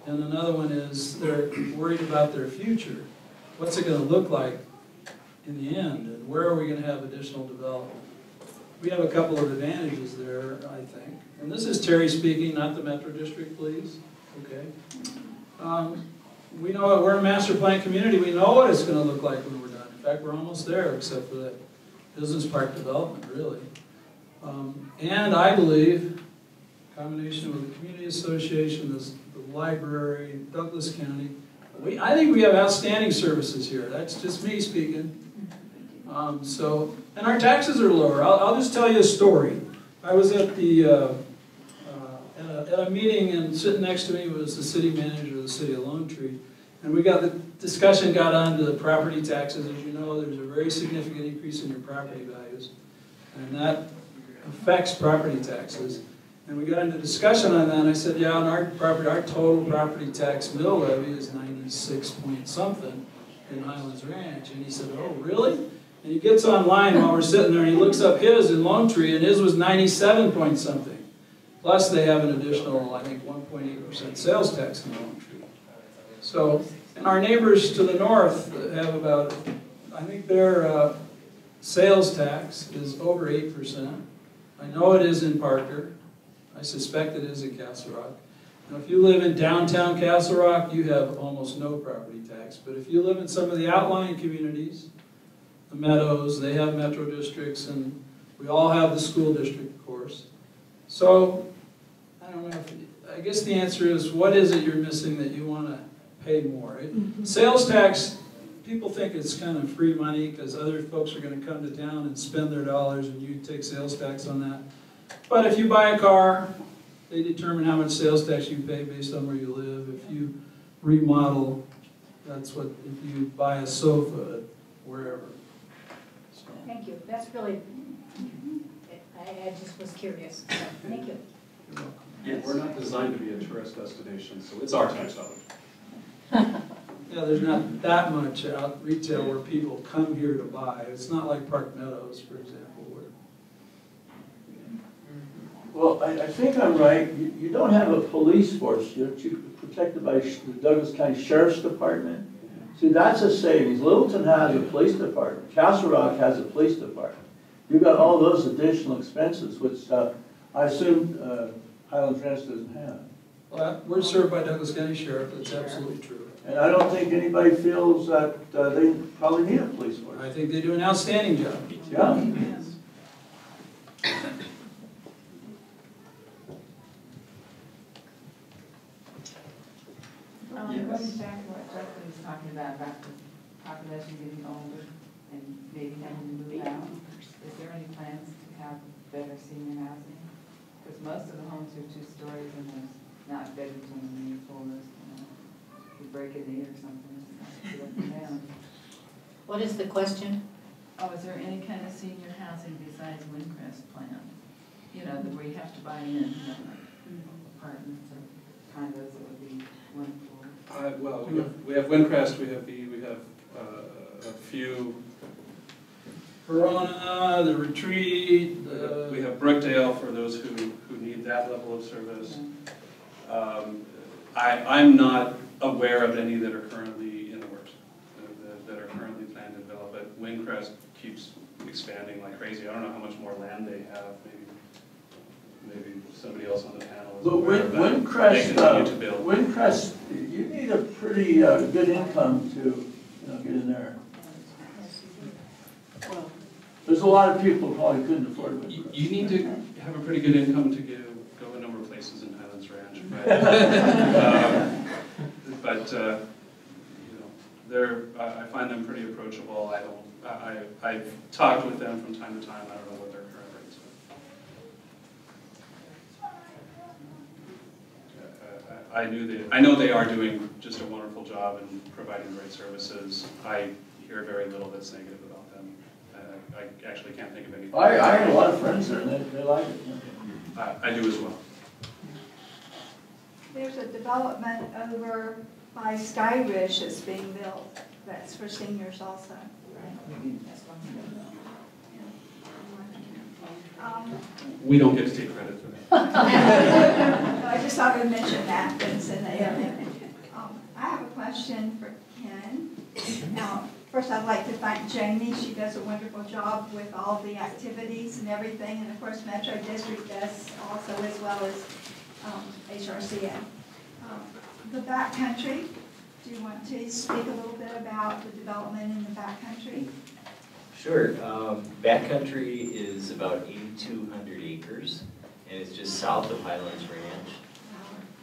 S6: and another one is they're worried about their future. What's it going to look like in the end, and where are we going to have additional development? We have a couple of advantages there, I think. And this is Terry speaking, not the Metro District, please. Okay. We know we're a master plan community. We know what it's going to look like when we're done. In fact, we're almost there, except for that business park development, really. And I believe, a combination with the Community Association, the library, Douglas County, I think we have outstanding services here. That's just me speaking. And our taxes are lower. I'll just tell you a story. I was at at a meeting, and sitting next to me was the city manager of the city of Lone Tree, and the discussion got on to the property taxes. As you know, there's a very significant increase in your property values, and that affects property taxes. And we got into discussion on that, and I said, yeah, on our property, our total property tax mill levy is 96 point something in Highlands Ranch. And he said, oh, really? And he gets online while we're sitting there, and he looks up his in Lone Tree, and his was 97 point something. Plus, they have an additional, I think, 1.8% sales tax in Lone Tree. So, and our neighbors to the north have about, I think their sales tax is over 8%. I know it is in Parker. I suspect it is in Castle Rock. Now, if you live in downtown Castle Rock, you have almost no property tax. But if you live in some of the outlying communities, the Meadows, they have metro districts, and we all have the school district, of course. So, I don't know I guess the answer is, what is it you're missing that you want to pay more? Sales tax, people think it's kind of free money because other folks are going to come to town and spend their dollars, and you take sales tax on that. But if you buy a car, they determine how much sales tax you pay based on where you live. If you remodel, that's what, if you buy a sofa, wherever. So.
S17: Thank you. That's really, I just was curious. So, thank you.
S2: Yes. We're not designed to be a tourist destination, so it's our tax dollar.
S6: Yeah, there's not that much out retail where people come here to buy. It's not like Park Meadows, for example.
S11: Well, I think I'm right. You don't have a police force. You're protected by the Douglas County Sheriff's Department. See, that's a savings. Littleton has a police department. Castle Rock has a police department. You've got all those additional expenses, which I assume Highlands Ranch doesn't have.
S6: Well, we're served by Douglas County Sheriff. That's absolutely true.
S11: And I don't think anybody feels that they probably need a police force.
S6: I think they do an outstanding job.
S11: Yeah.
S13: Going back to what Justin was talking about the population getting older and maybe having to move out, is there any plans to have better senior housing? Because most of the homes are 2 stories and there's not bedrooms on the main floors. You break a knee or something, it's not to get up and down.
S17: What is the question?
S13: Oh, is there any kind of senior housing besides Windcrest plan? You know, where you have to buy in, you know, like apartments or condos, that would be wonderful.
S2: Well, we have Windcrest, we have a few.
S6: Verona, the Retreat.
S2: We have Brookdale for those who need that level of service. I'm not aware of any that are currently in the works, that are currently planned to develop, but Windcrest keeps expanding like crazy. I don't know how much more land they have, maybe somebody else on the panel is aware of that.
S11: Windcrest, you need a pretty good income to get in there. There's a lot of people who probably couldn't afford Windcrest.
S2: You need to have a pretty good income to go a number of places in Highlands Ranch, but I find them pretty approachable. I've talked with them from time to time. I don't know what their current rates are. I know they are doing just a wonderful job in providing great services. I hear very little that's negative about them. I actually can't think of anything.
S11: I have a lot of friends there, and they like it.
S2: I do as well.
S9: There's a development over by Skyridge that's being built. That's for seniors also.
S2: We don't get to take credit for that.
S9: I just thought I'd mention that that's in the area. I have a question for Ken. Now, first, I'd like to thank Jamie. She does a wonderful job with all the activities and everything, and of course, Metro District does also, as well as HRCA. The backcountry, do you want to speak a little bit about the development in the backcountry?
S4: Sure. Backcountry is about 8,200 acres, and it's just south of Highlands Ranch.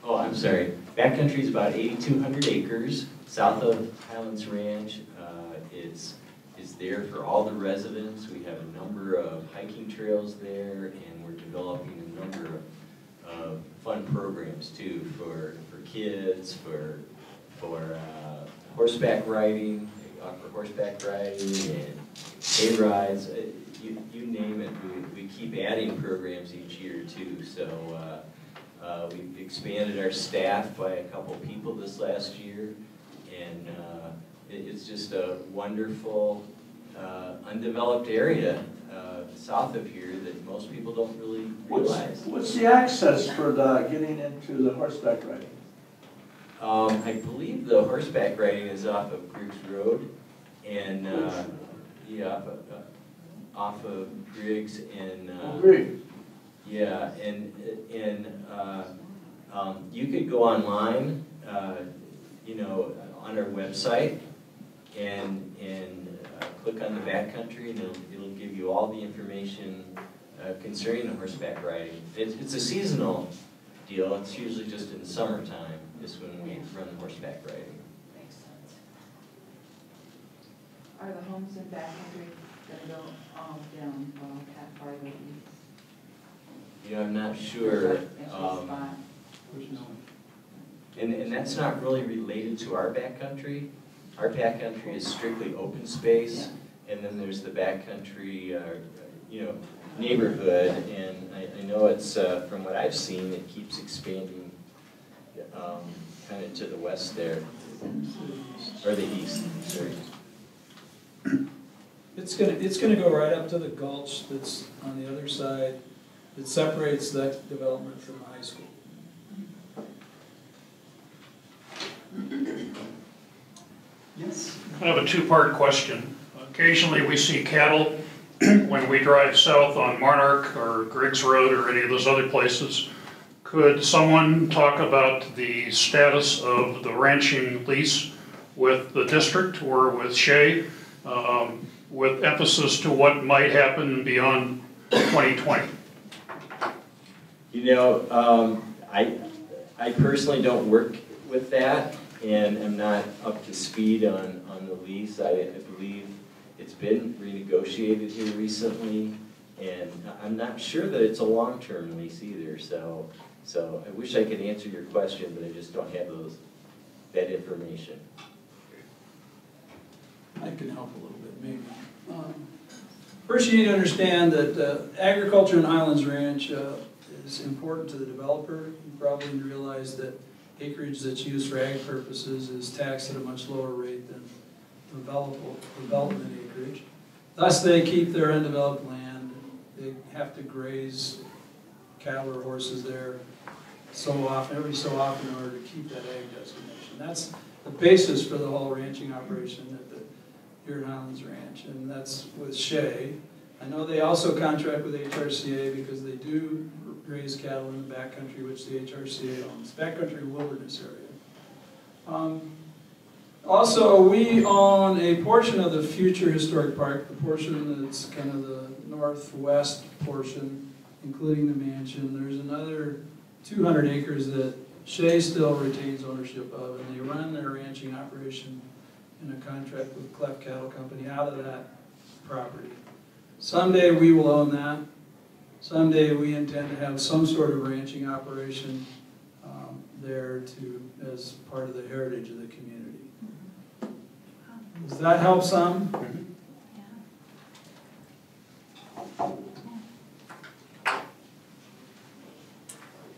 S4: Oh, I'm sorry. Backcountry is about 8,200 acres south of Highlands Ranch. It's there for all the residents. We have a number of hiking trails there, and we're developing a number of fun programs too for kids, for horseback riding. They offer horseback riding and hay rides. You name it. We keep adding programs each year too. So we've expanded our staff by a couple people this last year, and it's just a wonderful undeveloped area south of here that most people don't really realize.
S11: What's the access for getting into the horseback riding?
S4: I believe the horseback riding is off of Griggs Road, and yeah, off of Griggs and yeah, and you could go online, on our website, and click on the backcountry, and it'll give you all the information concerning the horseback riding. It's a seasonal deal. It's usually just in summertime is when we run horseback riding.
S13: Makes sense. Are the homes in backcountry going to go all down at far east?
S4: I'm not sure. And that's not really related to our backcountry. Our backcountry is strictly open space, and then there's the backcountry, neighborhood. And I know it's from what I've seen, it keeps expanding, kind of to the west there, or the east. Sorry.
S6: It's gonna go right up to the gulch that's on the other side. It separates that development from the high school.
S1: Yes.
S8: I have a two-part question. Occasionally we see cattle when we drive south on Monarch or Griggs Road or any of those other places. Could someone talk about the status of the ranching lease with the district or with Shea, with emphasis to what might happen beyond 2020?
S4: I personally don't work with that, and I'm not up to speed on the lease. I believe it's been renegotiated here recently, and I'm not sure that it's a long-term lease either. So I wish I could answer your question, but I just don't have that information.
S6: I can help a little bit, maybe. First, you need to understand that agriculture in Highlands Ranch is important to the developer. You probably realize that acreage that's used for ag purposes is taxed at a much lower rate than development acreage. Thus, they keep their undeveloped land. They have to graze cattle or horses there so often, every so often, in order to keep that ag designation. That's the basis for the whole ranching operation here at Highlands Ranch, and that's with Shea. I know they also contract with HRCA because they do raise cattle in the backcountry, which the HRCA owns, backcountry wilderness area. Also, we own a portion of the future historic park, the portion that's kind of the northwest portion, including the mansion. There's another 200 acres that Shea still retains ownership of, and they run their ranching operation in a contract with Cleft Cattle Company out of that property. Someday we will own that. Someday we intend to have some sort of ranching operation there as part of the heritage of the community. Does that help some?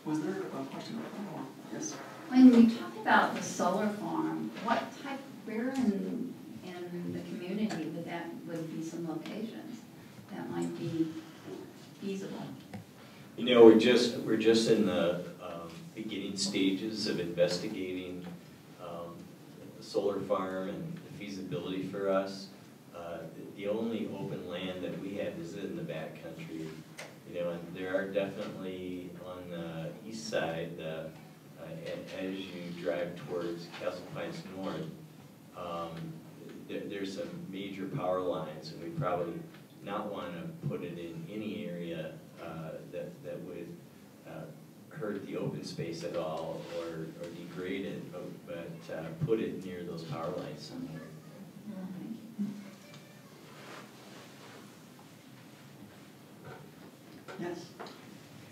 S1: Was there a question? Yes.
S18: When we talk about the solar farm, what type, where in the community would be some locations that might be feasible?
S4: You know, we're just in the beginning stages of investigating the solar farm and the feasibility for us. The only open land that we have is in the backcountry. You know, and there are definitely on the east side, as you drive towards Castle Pines North, there's some major power lines, and we probably not want to put it in any area that would hurt the open space at all or degrade it, but put it near those power lines somewhere.
S12: Yes.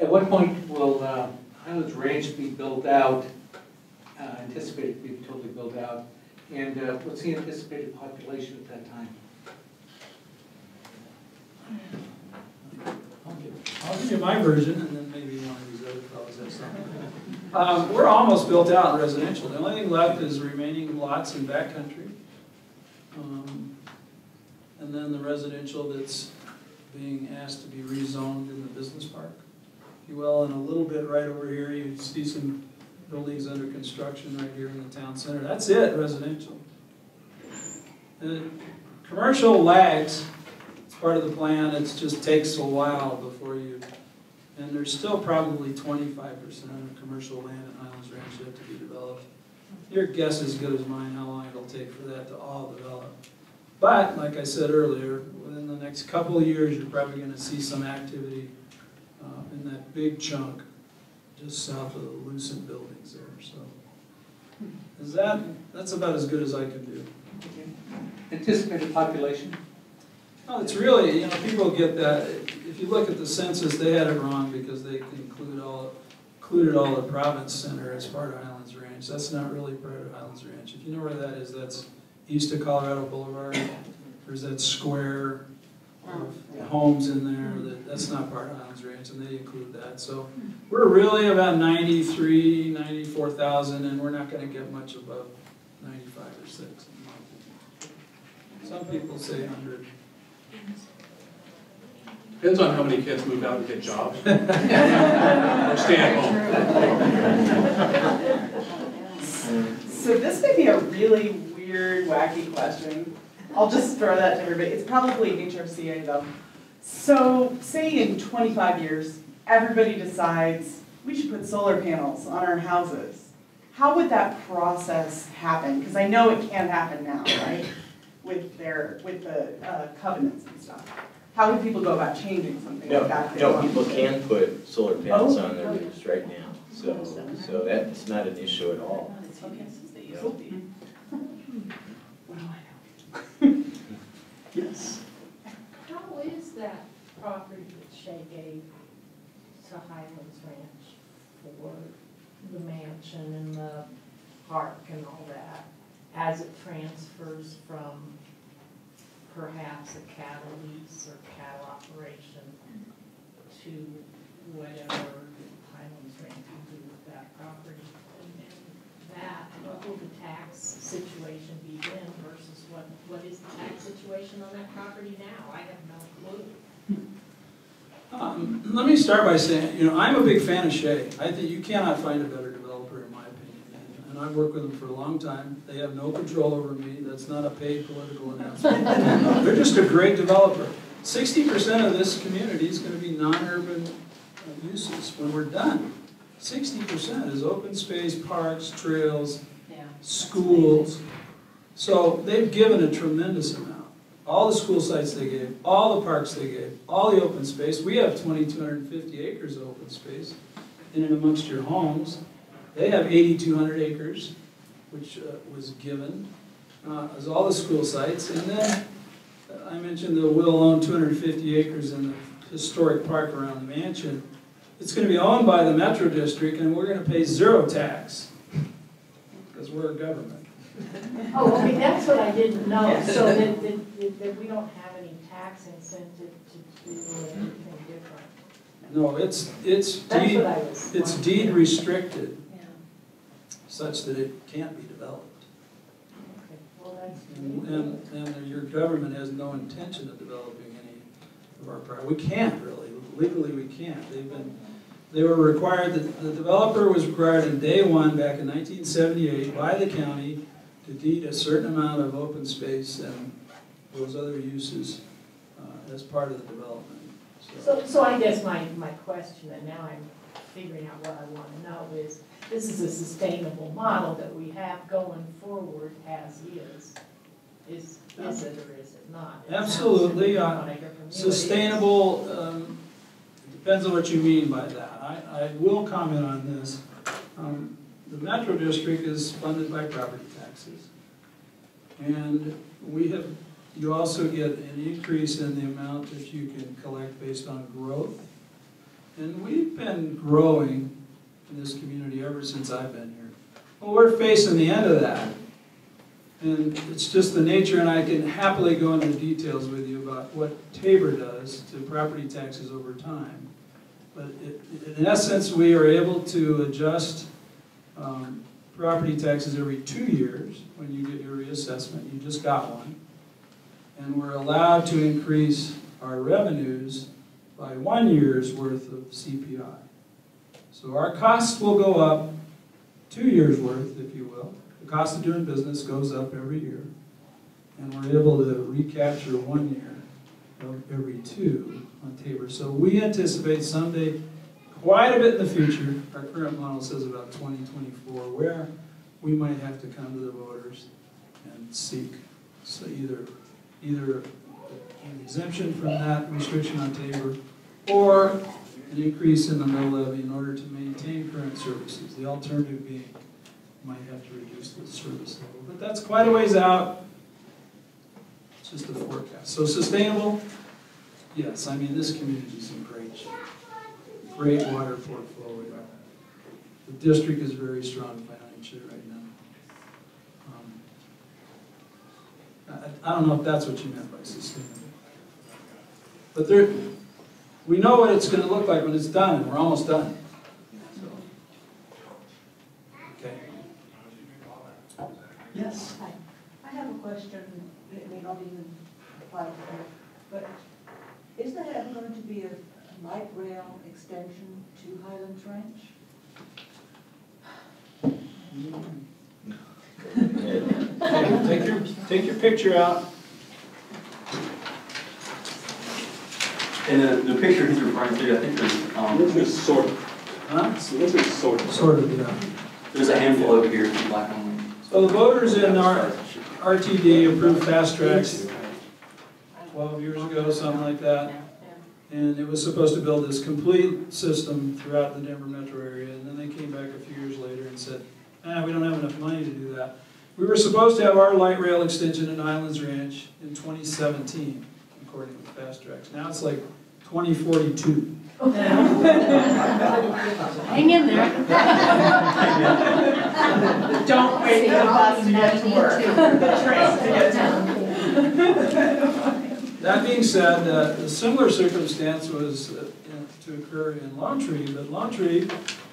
S12: At what point will Highlands Ranch be built out, anticipated to be totally built out, and what's the anticipated population at that time?
S6: I'll give you my version, and then maybe one of these other fellows has something. We're almost built out in residential. The only thing left is remaining lots in backcountry. And then the residential that's being asked to be rezoned in the business park, if you will. And a little bit right over here, you see some buildings under construction right here in the town center. That's it, residential. Commercial lags. It's part of the plan. It just takes a while before you, and there's still probably 25% of commercial land in Highlands Ranch yet to be developed. Your guess is as good as mine how long it'll take for that to all develop. But, like I said earlier, within the next couple of years, you're probably going to see some activity in that big chunk just south of the Lucent buildings there. So, that's about as good as I can do.
S12: Anticipated population?
S6: No, it's really, people get that. If you look at the census, they had it wrong because they included all the province center as part of Highlands Ranch. That's not really part of Highlands Ranch. If you know where that is, that's east of Colorado Boulevard. There's that square of homes in there. That's not part of Highlands Ranch, and they include that. So we're really about 93, 94,000, and we're not going to get much above 95 or 6. Some people say 100.
S2: Depends on how many kids move out and get jobs. Or stay at home.
S7: So this may be a really weird, wacky question. I'll just throw that to everybody. It's probably HRCA though. So say in 25 years, everybody decides we should put solar panels on our houses. How would that process happen? Because I know it can't happen now, right? With the covenants and stuff. How would people go about changing something like that?
S4: No, people can put solar panels on their roofs right now. So that's not an issue at all.
S16: Yes. How is that property that Shea gave to Highlands Ranch for the mansion and the park and all that, as it transfers from perhaps a cattle lease or cattle operation to whatever Highlands Ranch can do with that property. And that, what will the tax situation be then versus what is the tax situation on that property now? I have no clue.
S6: Let me start by saying, I'm a big fan of Shea. I think you cannot find a better developer, in my opinion. And I've worked with them for a long time. They have no control over me. That's not a paid political announcement. They're just a great developer. 60% of this community is going to be non-urban uses when we're done. 60% is open space, parks, trails, schools. So they've given a tremendous amount. All the school sites they gave, all the parks they gave, all the open space. We have 2,250 acres of open space in and amongst your homes. They have 8,200 acres, which was given, as all the school sites. And then I mentioned that we'll own 250 acres in the historic park around the mansion. It's going to be owned by the Metro District, and we're going to pay zero tax because we're a government.
S16: Oh, okay, that's what I didn't know, so that we don't have any tax incentive to do anything different.
S6: No, it's deed restricted, such that it can't be developed.
S16: Okay, well, that's
S6: And your government has no intention of developing any of our property. We can't really, legally we can't. They were required, the developer was required in day one back in 1978 by the county to deed a certain amount of open space and those other uses as part of the development.
S16: So I guess my question, and now I'm figuring out what I want to know, is this is a sustainable model that we have going forward as is. Is it or is it not?
S6: Absolutely. Sustainable, depends on what you mean by that. I will comment on this. The Metro District is funded by property taxes. And you also get an increase in the amount that you can collect based on growth. And we've been growing in this community ever since I've been here. Well, we're facing the end of that. And it's just the nature, and I can happily go into details with you about what Tabor does to property taxes over time. But in essence, we are able to adjust property taxes every 2 years when you get your reassessment. You just got one. And we're allowed to increase our revenues by 1 year's worth of CPI. So our costs will go up 2 years' worth, if you will. The cost of doing business goes up every year. And we're able to recapture 1 year of every 2 on Tabor. So we anticipate someday, quite a bit in the future, our current model says about 2024, where we might have to come to the voters and seek either an exemption from that restriction on Tabor or an increase in the mill levy in order to maintain current services. The alternative being you might have to reduce the service level. But that's quite a ways out. It's just a forecast. So sustainable? Yes, I mean this community is in great shape. Great water portfolio. The district is very strong financially right now. I don't know if that's what you meant by sustainable. But we know what it's going to look like when it's done, and we're almost done. So, okay.
S1: Yes.
S19: Hi. I have a question. It may not even apply to her, but is there ever going to be a light rail extension to Highlands Ranch?
S6: Take your picture out.
S1: And the picture he's referring to, I think there's
S6: sort of. Huh? Sort of, yeah.
S1: There's a handful over here in black and white.
S6: So the voters in our RTD approved fast tracks 12 years ago, something like that. And it was supposed to build this complete system throughout the Denver metro area. And then they came back a few years later and said, we don't have enough money to do that. We were supposed to have our light rail extension in Highlands Ranch in 2017, according to fast tracks. Now it's like 2042.
S16: Hang in there. Don't wait for the bus to get to work. The train to get to work.
S6: That being said, a similar circumstance was to occur in Lone Tree, but Lone Tree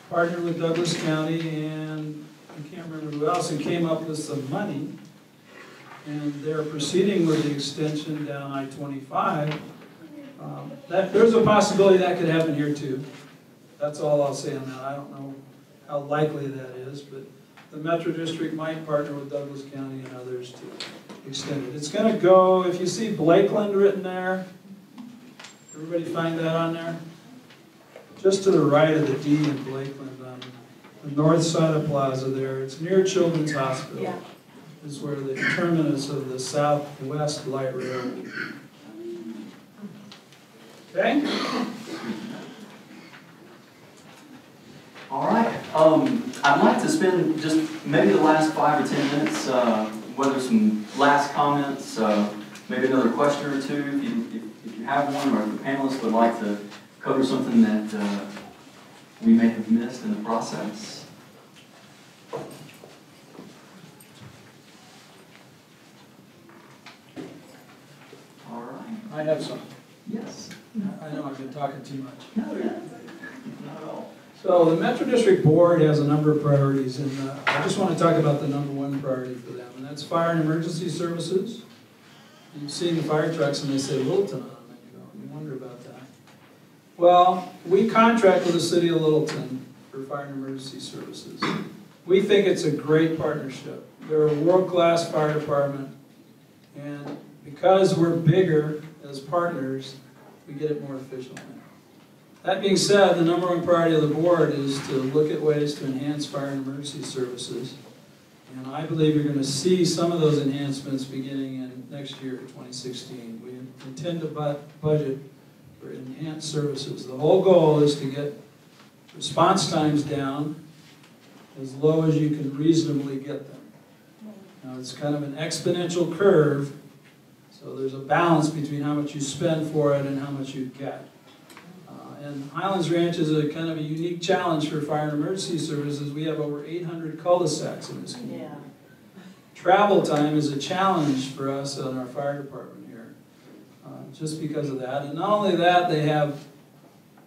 S6: partnered with Douglas County and I can't remember who else, and came up with some money. And they're proceeding with the extension down I-25. There's a possibility that could happen here too. That's all I'll say on that. I don't know how likely that is, but the Metro District might partner with Douglas County and others to extend it. It's going to go, if you see Blakeland written there, everybody find that on there? Just to the right of the D in Blakeland, on the north side of Plaza there. It's near Children's Hospital.
S7: Yeah.
S6: Is where the terminus of the Southwest Light Rail will be. Okay?
S1: All right. I'd like to spend just maybe the last 5 or 10 minutes, whether some last comments, maybe another question or two, if you have one, or if the panelists would like to cover something that we may have missed in the process. All right.
S6: I have some.
S1: Yes.
S6: I know I've been talking too much.
S1: No, not at all.
S6: So the Metro District Board has a number of priorities, and I just want to talk about the number one priority for them, and that's fire and emergency services. You've seen the fire trucks, and they say Littleton on them, and you wonder about that. Well, we contract with the city of Littleton for fire and emergency services. We think it's a great partnership. They're a world-class fire department, and because we're bigger as partners, we get it more efficiently. That being said, the number one priority of the board is to look at ways to enhance fire and emergency services. And I believe you're going to see some of those enhancements beginning in next year, 2016. We intend to budget for enhanced services. The whole goal is to get response times down as low as you can reasonably get them. Now, it's kind of an exponential curve, so there's a balance between how much you spend for it and how much you get. And Highlands Ranch is a kind of a unique challenge for fire and emergency services. We have over 800 cul-de-sacs in this community. Yeah. Travel time is a challenge for us on our fire department here, just because of that. And not only that, they have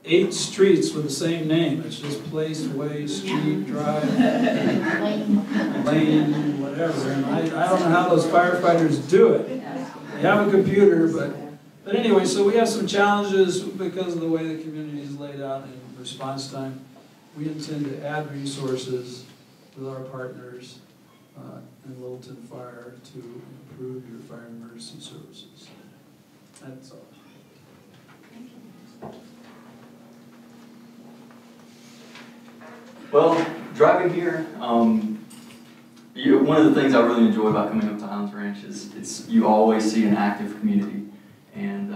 S6: 8 streets with the same name. It's just place, way, street, drive, lane, whatever. And I don't know how those firefighters do it. They have a computer, but anyway, so we have some challenges because of the way the community is laid out in response time. We intend to add resources with our partners in Littleton Fire to improve your fire and emergency services. That's all.
S1: Well, driving here, one of the things I really enjoy about coming up to Highlands Ranch is you always see an active community. And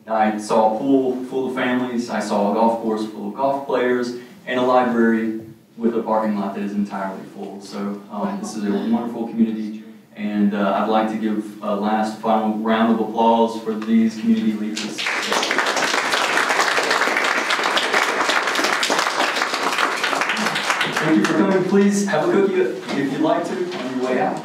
S1: I saw a pool full of families, I saw a golf course full of golf players, and a library with a parking lot that is entirely full. So this is a wonderful community, and I'd like to give a last final round of applause for these community leaders. Thank you for coming. Please have a cookie if you'd like to on your way out.